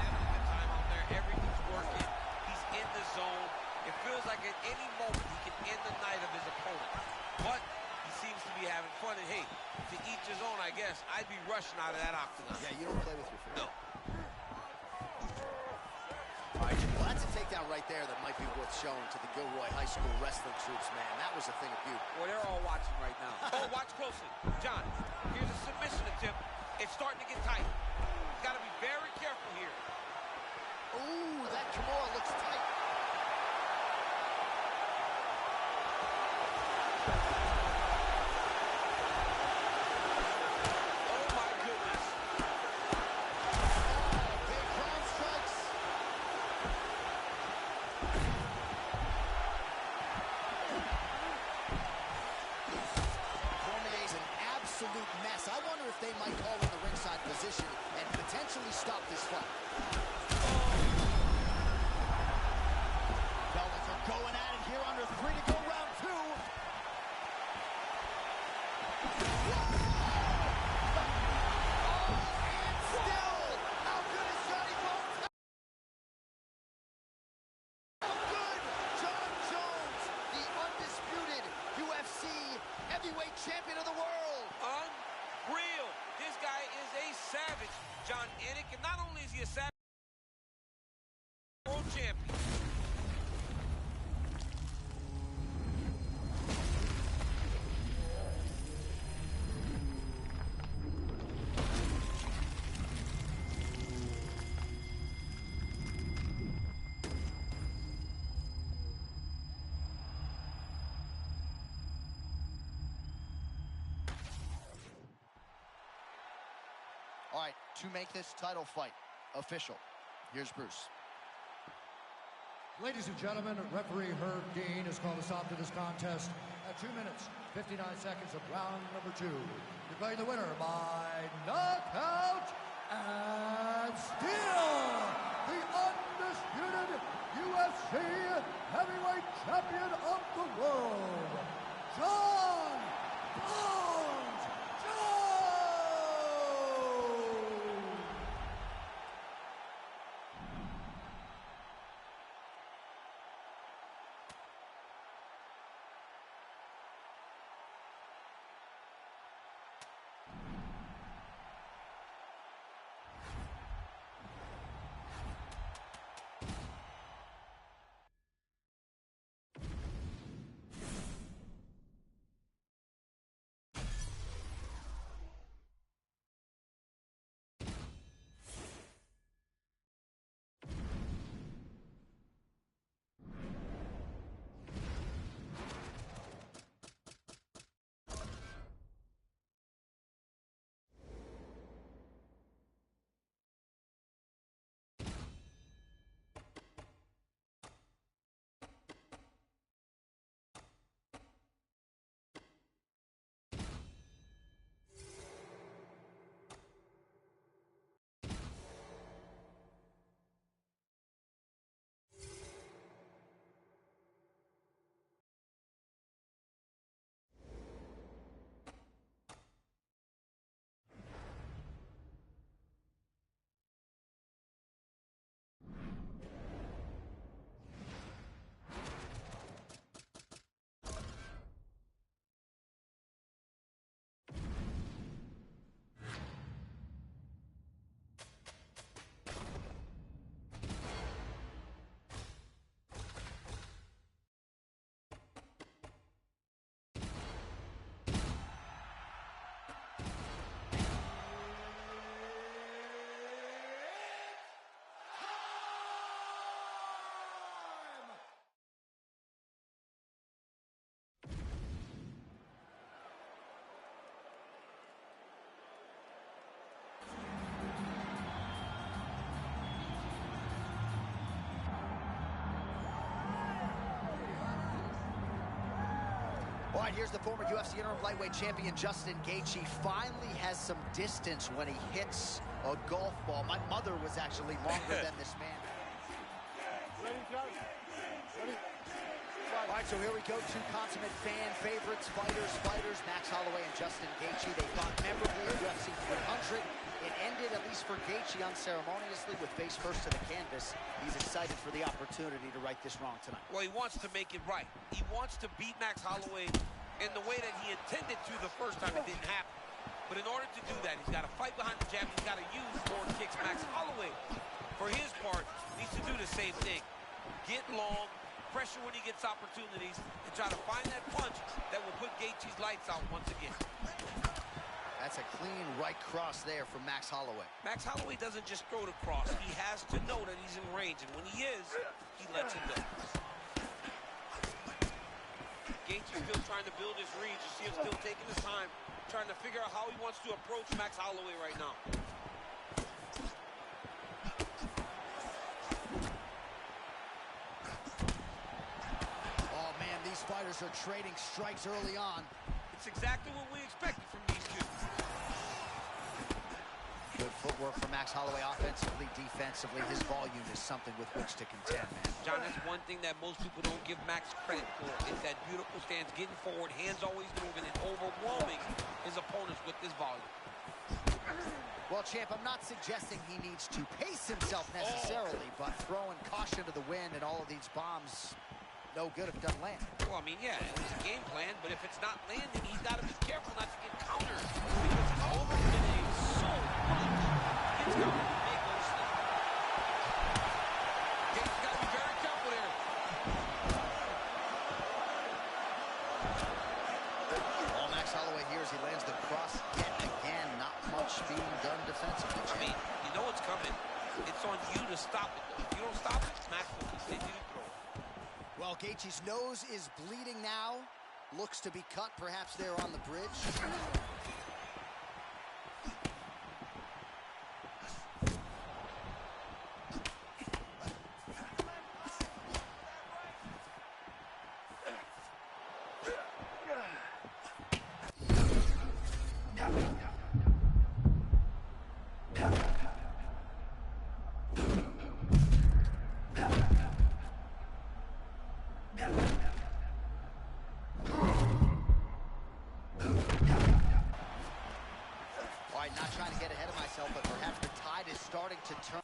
having a good time out there. Everything's working. He's in the zone. It feels like at any moment he can end the night of his opponent. But he seems to be having fun. And hey, to each his own, I guess. I'd be rushing out of that octagon. Yeah, you don't play with your feet. No. All right, well, that's a takedown right there that might be worth showing to the Gilroy High School wrestling troops, man. That was a thing of beauty. Well, they're all watching right now. Oh, watch closely. John, here's a submission attempt. It's starting to get tight. You got to be very careful here. Ooh, that Kimura looks tight. Oh, my goodness. Big ground strikes. Cormier's an absolute mess. I wonder if they might call in the ringside position and potentially stop this fight. Bellator going at it here under 3 to go, round 2. And still, how good is Johnny Bones? How good? John Jones, the undisputed UFC heavyweight champion of the world. Unreal. This guy is a savage, John Anik. And not only is he a savage, world champion. All right, to make this title fight official, here's Bruce. Ladies and gentlemen, referee Herb Dean has called a stop to this contest at 2 minutes, 59 seconds of round number 2. Declaring the winner by knockout and still the undisputed UFC heavyweight champion of the world, John Bones Jones! All right, here's the former UFC interim lightweight champion, Justin Gaethje. Finally has some distance when he hits a golf ball. My mother was actually longer than this man. Ready, Josh? Ready? All right, so here we go. Two consummate fan favorites, fighters, Max Holloway and Justin Gaethje. They fought memorably at UFC 300. It ended, at least for Gaethje, unceremoniously with face first to the canvas. He's excited for the opportunity to right this wrong tonight. Well, he wants to make it right. He wants to beat Max Holloway in the way that he intended to the first time it didn't happen. But in order to do that, he's got to fight behind the jab. He's got to use forward kicks. Max Holloway, for his part, needs to do the same thing. Get long, pressure when he gets opportunities, and try to find that punch that will put Gaethje's lights out once again. That's a clean right cross there from Max Holloway. Max Holloway doesn't just throw the cross. He has to know that he's in range, and when he is, he lets it go. Gaethje still trying to build his reach. You see him still taking his time, trying to figure out how he wants to approach Max Holloway right now. Oh, man, these fighters are trading strikes early on. It's exactly what we expected from these two. Good footwork from Max Holloway offensively, defensively. His volume is something with which to contend, man. John, that's one thing that most people don't give Max credit for. It's that beautiful stance, getting forward, hands always moving, and overwhelming his opponents with this volume. Well, champ, I'm not suggesting he needs to pace himself necessarily, but throwing caution to the wind and all of these bombs, no good if it doesn't land. Well, I mean, yeah, it was a game plan, but if it's not landing, he's got to be careful not to get countered. Because he's overcommitting so much. Gets countered, he may go slow. He's got to be very careful there. All Max Holloway here as he lands the cross yet again. Not much being done defensively, I champ. mean, you know it's coming. It's on you to stop it, though. If you don't stop it, Max will continue to throw. Well, Gaethje's nose is bleeding now. Looks to be cut, perhaps there on the bridge. Not trying to get ahead of myself, but perhaps the tide is starting to turn.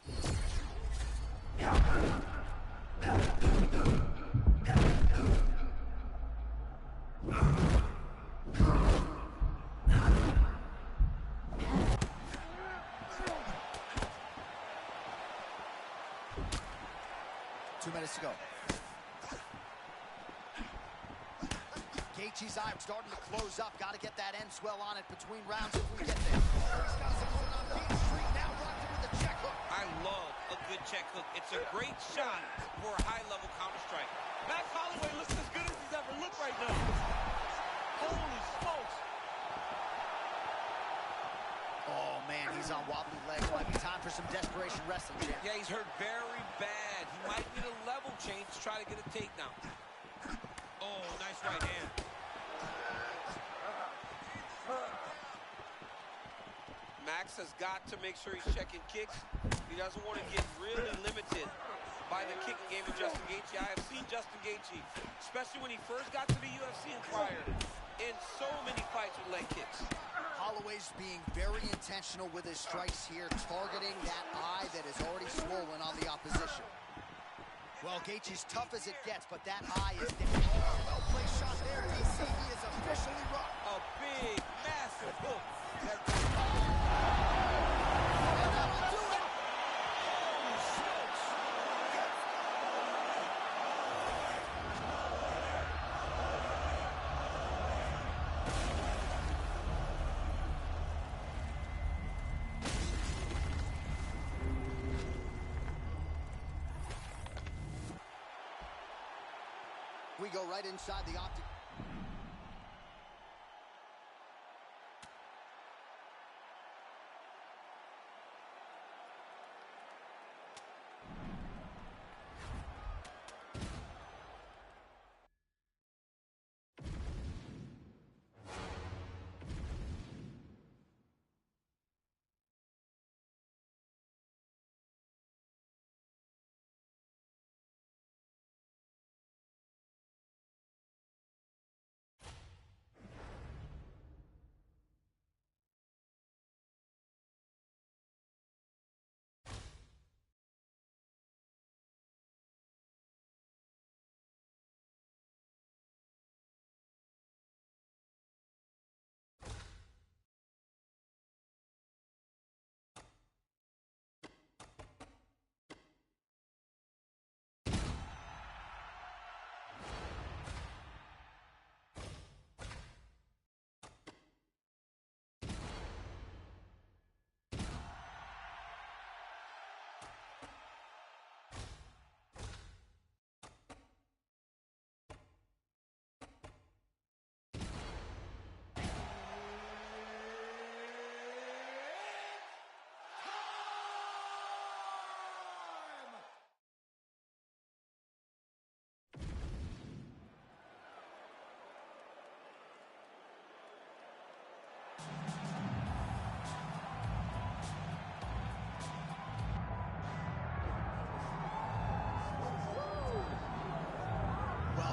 2 minutes to go. Gaethje's eye starting to close up. Got to get that end swell on it between rounds if we get there. He's got his opponent on Beach Street. Now rocked him with a check hook. I love a good check hook. It's a great shot for a high-level counter-strike. Max Holloway looks as good as he's ever looked right now. Holy smokes. Oh, man, he's on wobbly legs. Might be time for some desperation wrestling, champ. Yeah, he's hurt very bad. He might need a level change to try to get a takedown. Oh, nice right hand. Max has got to make sure he's checking kicks. He doesn't want to get really limited by the kicking game of Justin Gaethje. I have seen Justin Gaethje, especially when he first got to the UFC and prior, in so many fights with leg kicks. Holloway's being very intentional with his strikes here, targeting that eye that is already swollen on the opposition. Well, Gaethje's tough as it gets, but that eye is down. Well-placed shot there, DC. He is officially rocked. A big, massive hook. We go right inside the octagon.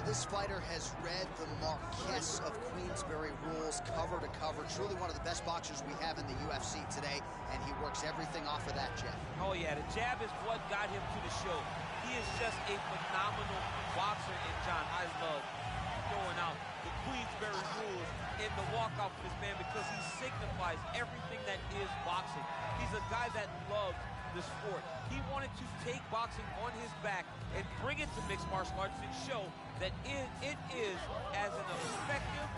this fighter has read the Marquess of Queensberry rules cover to cover. Truly one of the best boxers we have in the UFC today, and he works everything off of that jab. Oh, yeah, the jab is what got him to the show. He is just a phenomenal boxer, and John, I love throwing out the Queensberry rules in the walkout for this man because he signifies everything that is boxing. He's a guy that loves the sport. He wanted to take boxing on his back and bring it to mixed martial arts and show that it is as an effective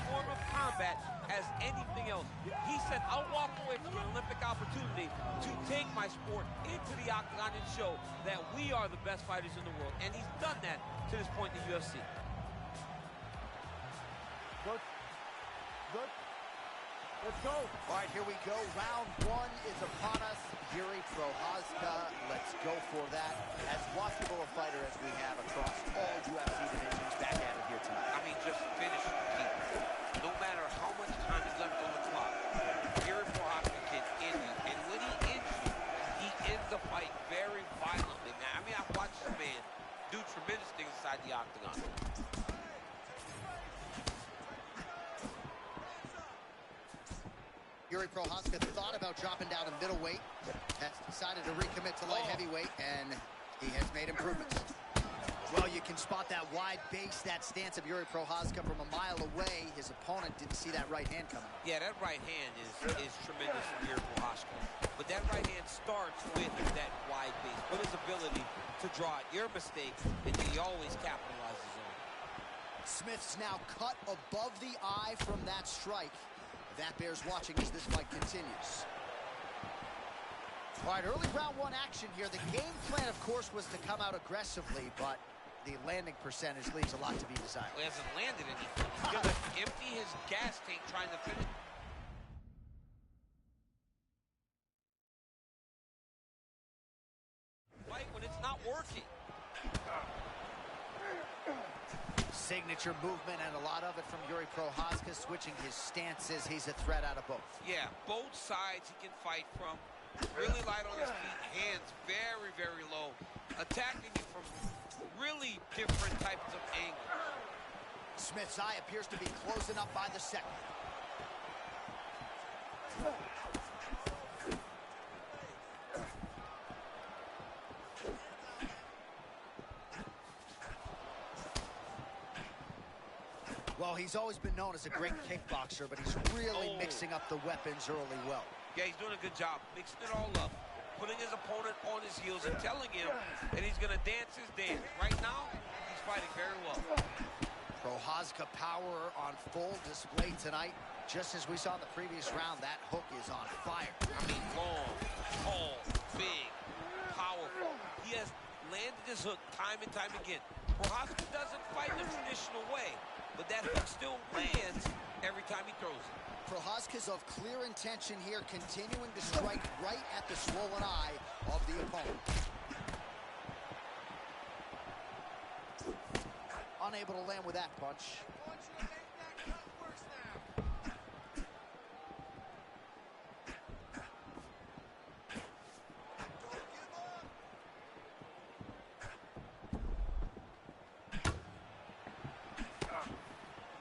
form of combat as anything else. He said, I'll walk away from an Olympic opportunity to take my sport into the octagon and show that we are the best fighters in the world. And he's done that to this point in the UFC. Good. Good. Let's go. All right, here we go. Round one is upon us. Jiri Prochazka, let's go for that. As watchable a fighter as we have across all UFC divisions, back at it here tonight. I mean, just finish the game. No matter how much time is left on the clock, Jiri Prochazka can end you. And when he ends you, he ends the fight very violently, man. I mean, I've watched this man do tremendous things inside the octagon. Jiri Prochazka thought about dropping down to middleweight, has decided to recommit to light heavyweight, and he has made improvements. Well, you can spot that wide base, that stance of Jiri Prochazka from a mile away. His opponent didn't see that right hand coming. Yeah, that right hand is tremendous from Jiri Prochazka. But that right hand starts with that wide base, with his ability to draw out your mistake, and he always capitalizes on it. Smith's now cut above the eye from that strike. That bears watching as this fight continues. All right, early round one action here. The game plan, of course, was to come out aggressively, but the landing percentage leaves a lot to be desired. He hasn't landed anything. He's going to empty his gas tank trying to finish. Fight when it's not working. Signature movement, and a lot of it from Jiri Prochazka, switching his stances. He's a threat out of both. Yeah, both sides he can fight from. Really light on his feet, hands very, very low. Attacking you from really different types of angles. Smith's eye appears to be closing up by the second. Well, he's always been known as a great kickboxer, but he's really mixing up the weapons early well. Yeah, he's doing a good job mixing it all up, putting his opponent on his heels and telling him that he's going to dance his dance. Right now, he's fighting very well. Prochazka power on full display tonight. Just as we saw in the previous round, that hook is on fire. I mean, long, tall, big, powerful. He has landed his hook time and time again. Prochazka doesn't fight in the traditional way, but that hook still lands every time he throws it. Prochazka's of clear intention here, continuing to strike right at the swollen eye of the opponent. Unable to land with that punch.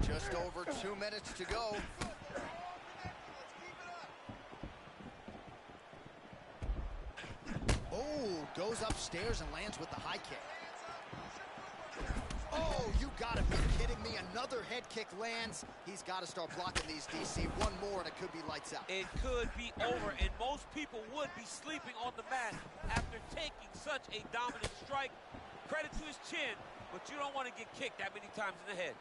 Just over 2 minutes to go. Oh, goes upstairs and lands with the high kick. Oh, you gotta be kidding me. Another head kick lands. He's got to start blocking these, DC. One more and it could be lights out. It could be over, and most people would be sleeping on the mat after taking such a dominant strike. Credit to his chin, but you don't want to get kicked that many times in the head.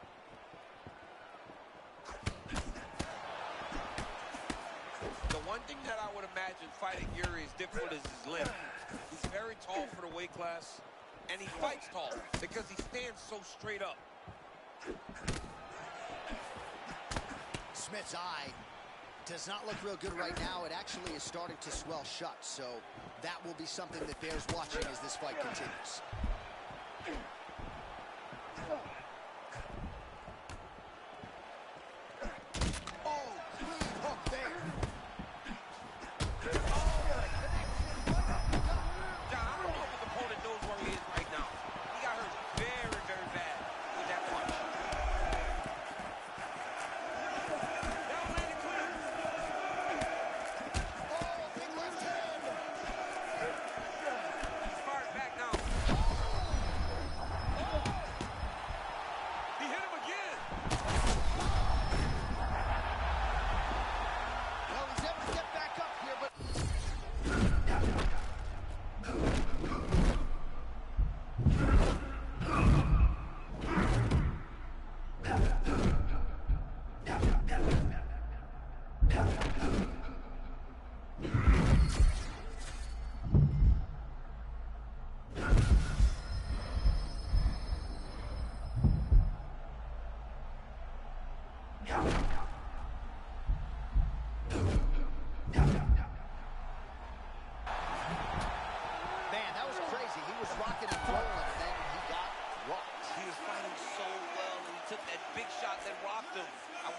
The one thing that I would imagine fighting Jiri is difficult is his length. He's very tall for the weight class, and he fights tall because he stands so straight up. Smith's eye does not look real good right now. It actually is starting to swell shut, so that will be something that bears watching as this fight continues.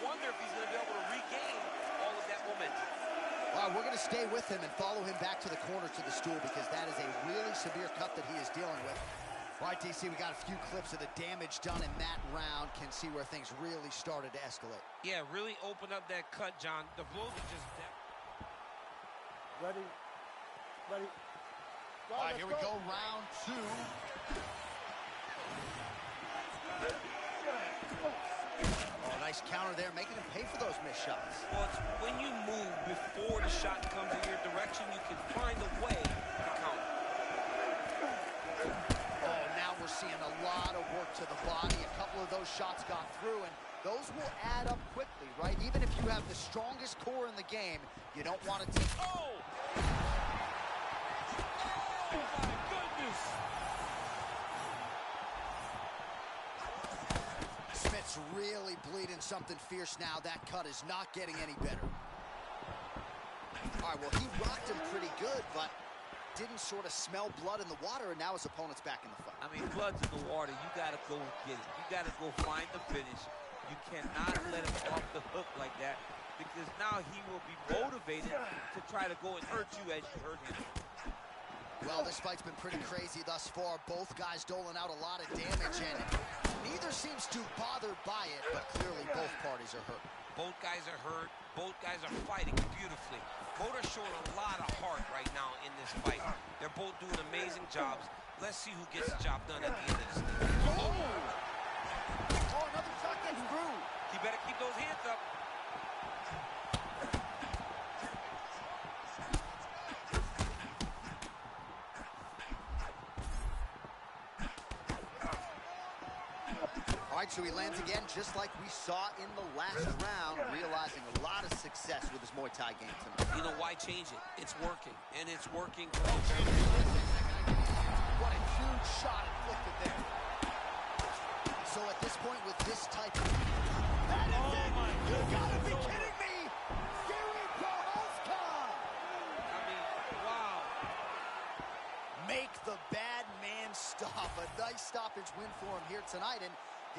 wonder if he's going to be able to regain all of that momentum. All right, we're going to stay with him and follow him back to the corner to the stool because that is a really severe cut that he is dealing with. All right, DC, we got a few clips of the damage done in that round. Can see where things really started to escalate. Yeah, really open up that cut, John. The blows are just Ready. Ready. Go, all right, here we go, round 2. Oh, nice counter there, making him pay for those missed shots. Well, it's when you move before the shot comes in your direction, you can find a way to counter. Oh, now we're seeing a lot of work to the body. A couple of those shots got through, and those will add up quickly, right? Even if you have the strongest core in the game, you don't want to take... Oh! Oh, my goodness! Smith's really bleeding something fierce now. That cut is not getting any better. All right, well, he rocked him pretty good, but didn't sort of smell blood in the water, and now his opponent's back in the fight. I mean, blood's in the water. You got to go get it. You got to go find the finish. You cannot let him off the hook like that because now he will be motivated to try to go and hurt you as you hurt him. Well, this fight's been pretty crazy thus far. Both guys doling out a lot of damage, and neither seems too bothered by it, but clearly both parties are hurt. Both guys are hurt. Both guys are fighting beautifully. Both are showing a lot of heart right now in this fight. They're both doing amazing jobs. Let's see who gets the job done at the end of this thing. Oh, another shot gets through. You better keep those hands up. All right, so he lands again, just like we saw in the last round, realizing a lot of success with his Muay Thai game tonight. You know, why change it? It's working, and it's working. What a huge shot inflicted there. So at this point, with this type of... That is it! You gotta be kidding me! Gary Prochazka! I mean, wow. Make the bad man stop. A nice stoppage win for him here tonight, and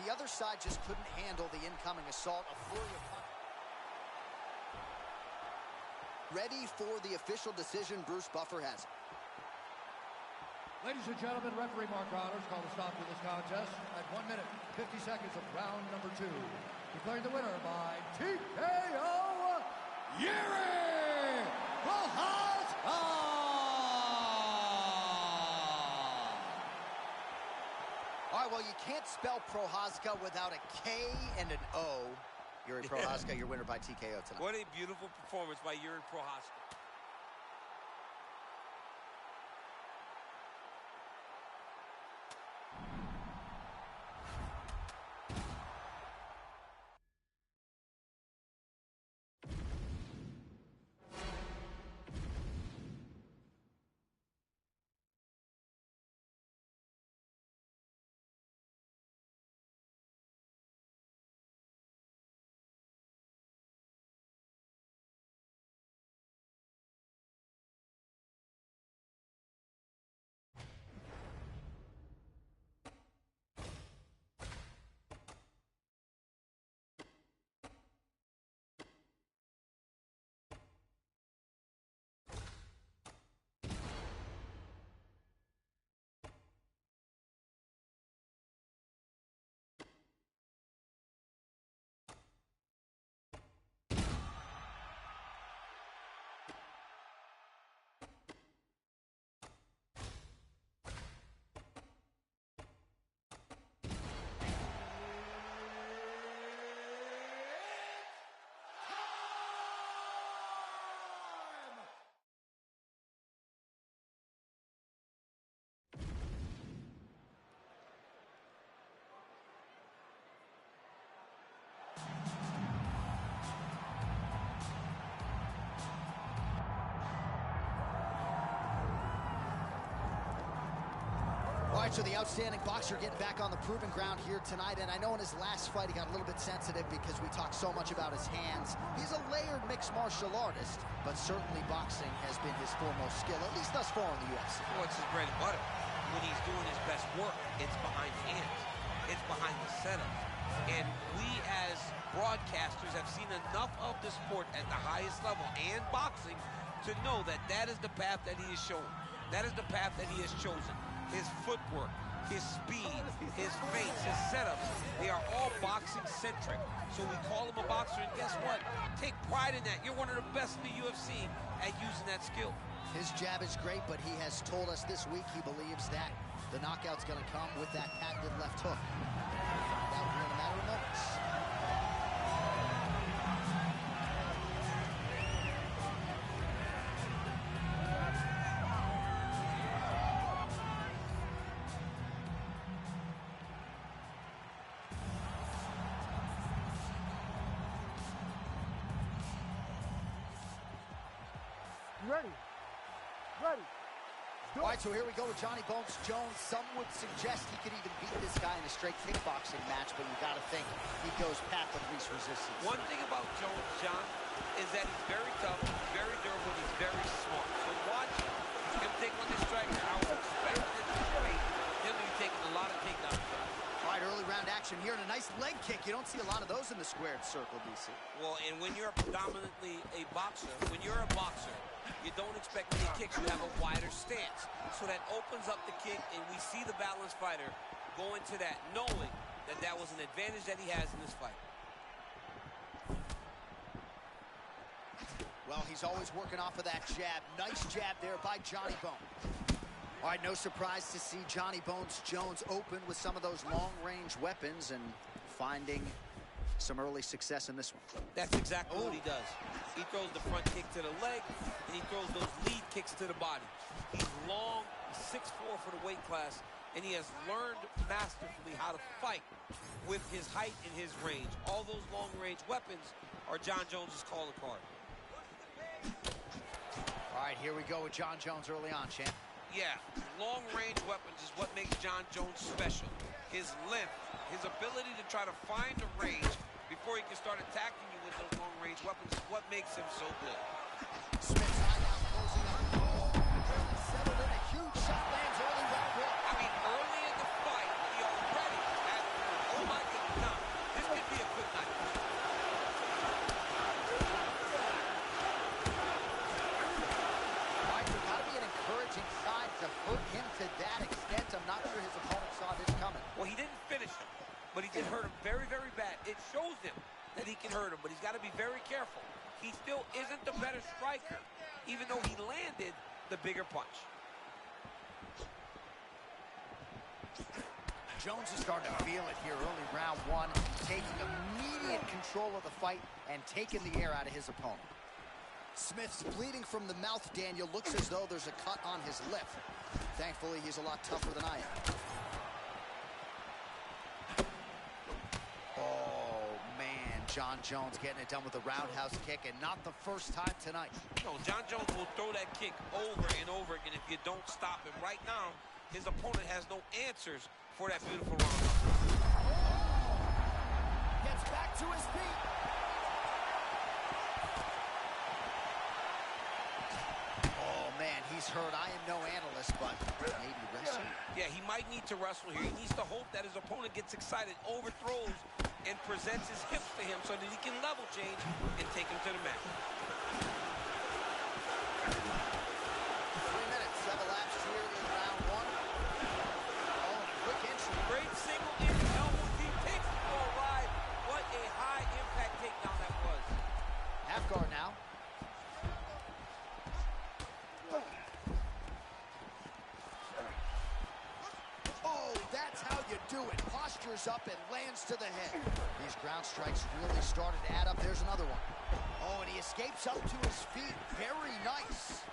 the other side just couldn't handle the incoming assault. A flurry of punches. Ready for the official decision. Bruce Buffer has it. Ladies and gentlemen, referee Mark Connors called a stop to this contest at 1 minute, 50 seconds of round number 2. Declaring the winner by TKO, Jiri Prochazka! All right, well, you can't spell Prochazka without a K and an O. Jiri Prochazka, your winner by TKO tonight. What a beautiful performance by Jiri Prochazka. All right, so the outstanding boxer getting back on the proving ground here tonight, and I know in his last fight he got a little bit sensitive because we talked so much about his hands. He's a layered mixed martial artist, but certainly boxing has been his foremost skill, at least thus far in the UFC. Well, it's his bread and butter. When he's doing his best work, it's behind the hands. It's behind the setup. And we as broadcasters have seen enough of the sport at the highest level and boxing to know that that is the path that he is showing. That is the path that he has chosen. His footwork, his speed, his feints, his setups, they are all boxing-centric. So we call him a boxer, and guess what? Take pride in that. You're one of the best in the UFC at using that skill. His jab is great, but he has told us this week he believes that the knockout's going to come with that patented left hook. Find out here in a matter of moments. Ready. Ready. All right, so here we go with Johnny Bones Jones. Some would suggest he could even beat this guy in a straight kickboxing match, but you got to think he goes path of least resistance. One thing about Jones, John, is that he's very tough, he's very durable, he's very smart. So watch him take on this striker. I would expect at this rate he'll be taking a lot of takedowns. All right, early round action here, and a nice leg kick. You don't see a lot of those in the squared circle, DC. Well, and when you're predominantly a boxer, you don't expect many kicks. You have a wider stance. So that opens up the kick, and we see the balanced fighter go into that, knowing that that was an advantage that he has in this fight. Well, he's always working off of that jab. Nice jab there by Johnny Bones. All right, no surprise to see Johnny Bones Jones open with some of those long-range weapons and finding some early success in this one. That's exactly what he does. He throws the front kick to the leg, and he throws those lead kicks to the body. He's long, 6'4" for the weight class, and he has learned masterfully how to fight with his height and his range. All those long-range weapons are Jon Jones's calling card. All right, here we go with Jon Jones early on, champ. Yeah, long-range weapons is what makes Jon Jones special. His length, his ability to try to find the range before he can start attacking you with those long-range weapons is what makes him so good. Smith's eye now closing up. Oh, barely settled in. A huge shot lands early round one. I mean, early in the fight, he already had the word. Oh, my goodness. Now, this could be a quick night. All right, so got to be an encouraging sign to hurt him to that extent. I'm not sure his opponent saw this coming. Well, he didn't finish him, but he did hurt him very, very bad. It shows him that he can hurt him, but he's got to be very careful. He still isn't the better striker, even though he landed the bigger punch. Jones is starting to feel it here early round one, taking immediate control of the fight and taking the air out of his opponent. Smith's bleeding from the mouth, Daniel. Looks as though there's a cut on his lip. Thankfully, he's a lot tougher than I am. Oh, man. Jon Jones getting it done with a roundhouse kick, and not the first time tonight. No, Jon Jones will throw that kick over and over again if you don't stop him. Right now, his opponent has no answers for that beautiful roundhouse. Gets back to his feet. Oh, man, he's hurt. I am no analyst, but maybe wrestling. Yeah, he might need to wrestle here. He needs to hope that his opponent gets excited, overthrows, and presents his hips to him so that he can level change and take him to the mat. 3 minutes, 7 laps here in round one. Oh, and a quick entry. Great single in elbow deep, takes him for a ride. What a high impact takedown that was. Half guard now. Oh, that's how you do it. Postures up and lands to the head. These ground strikes really started to add up. There's another one. Oh, and he escapes up to his feet. Very nice.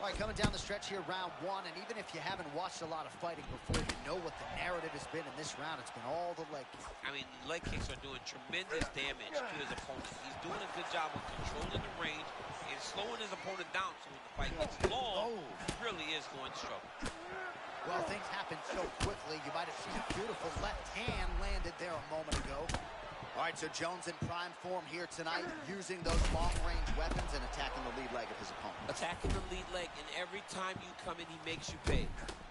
All right, coming down the stretch here, round one, and even if you haven't watched a lot of fighting before, you know what the narrative has been in this round. It's been all the leg kicks. I mean, leg kicks are doing tremendous damage to his opponent. He's doing a good job of controlling the range and slowing his opponent down so when the fight gets long, he really is going to struggle. Well, things happen so quickly. You might have seen a beautiful left hand landed there a moment ago. All right, so Jones in prime form here tonight, using those long-range weapons and attacking the lead leg of his opponent. Attacking the lead leg, and every time you come in, he makes you pay.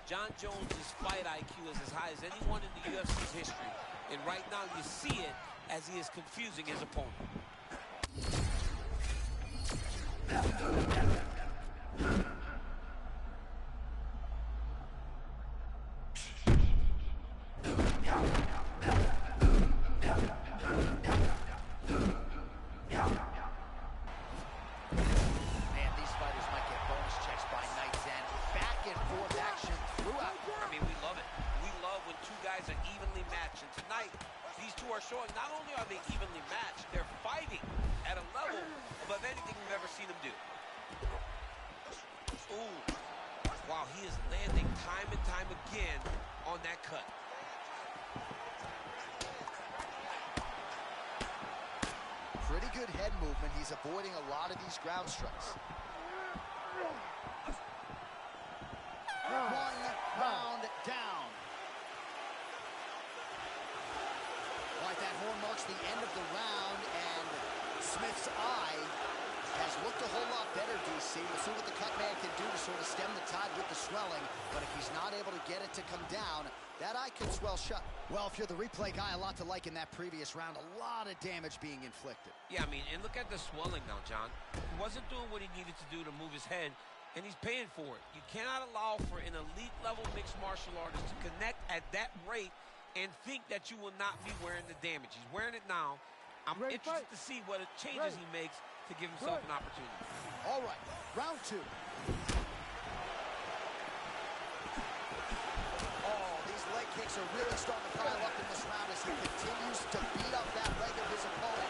Jon Jones' fight IQ is as high as anyone in the UFC's history, And right now you see it as he is confusing his opponent. Showing not only are they evenly matched, they're fighting at a level above anything we've ever seen them do. Ooh. Wow, he is landing time and time again on that cut. Pretty good head movement. He's avoiding a lot of these ground strikes. 1 round down. All right, that horn marks the end of the round, and Smith's eye has looked a whole lot better, DC. We'll see what the cut man can do to sort of stem the tide with the swelling, but if he's not able to get it to come down, that eye could swell shut. Well, if you're the replay guy, a lot to like in that previous round. A lot of damage being inflicted. Yeah, I mean, and look at the swelling now, John. He wasn't doing what he needed to do to move his head, and he's paying for it. You cannot allow for an elite-level mixed martial artist to connect at that rate and think that you will not be wearing the damage. He's wearing it now. I'm interested to see what changes he makes to give himself an opportunity. All right, round 2. Oh, these leg kicks are really starting to pile up in this round as he continues to beat up that leg of his opponent.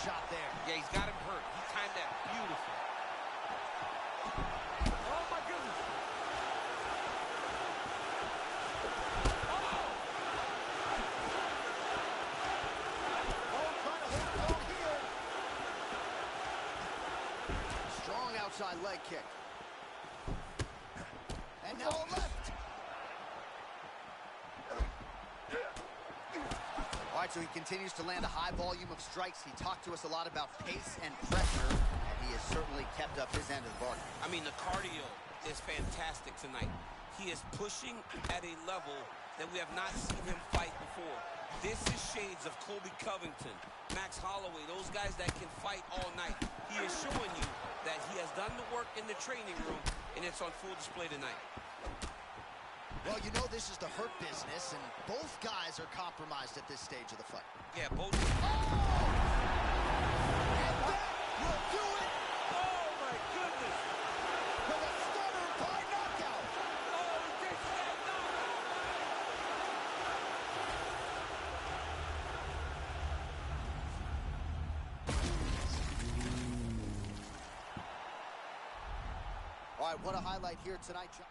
Shot there. Yeah, he's got him hurt. He timed that beautiful. Oh, my goodness. Oh, trying to hold on here. Strong outside leg kick. And now a left. All right, so he continues to land a high volume of strikes. He talked to us a lot about pace and pressure, and he has certainly kept up his end of the bargain. I mean, the cardio is fantastic tonight. He is pushing at a level that we have not seen him fight before. This is shades of Colby Covington, Max Holloway, those guys that can fight all night. He is showing you that he has done the work in the training room, and it's on full display tonight. Well, you know this is the hurt business, and both guys are compromised at this stage of the fight. Yeah, both. Oh! And that will do it! Oh, my goodness. With a stunner by knockout! Oh, he takes that knockout! All right, what a highlight here tonight, John.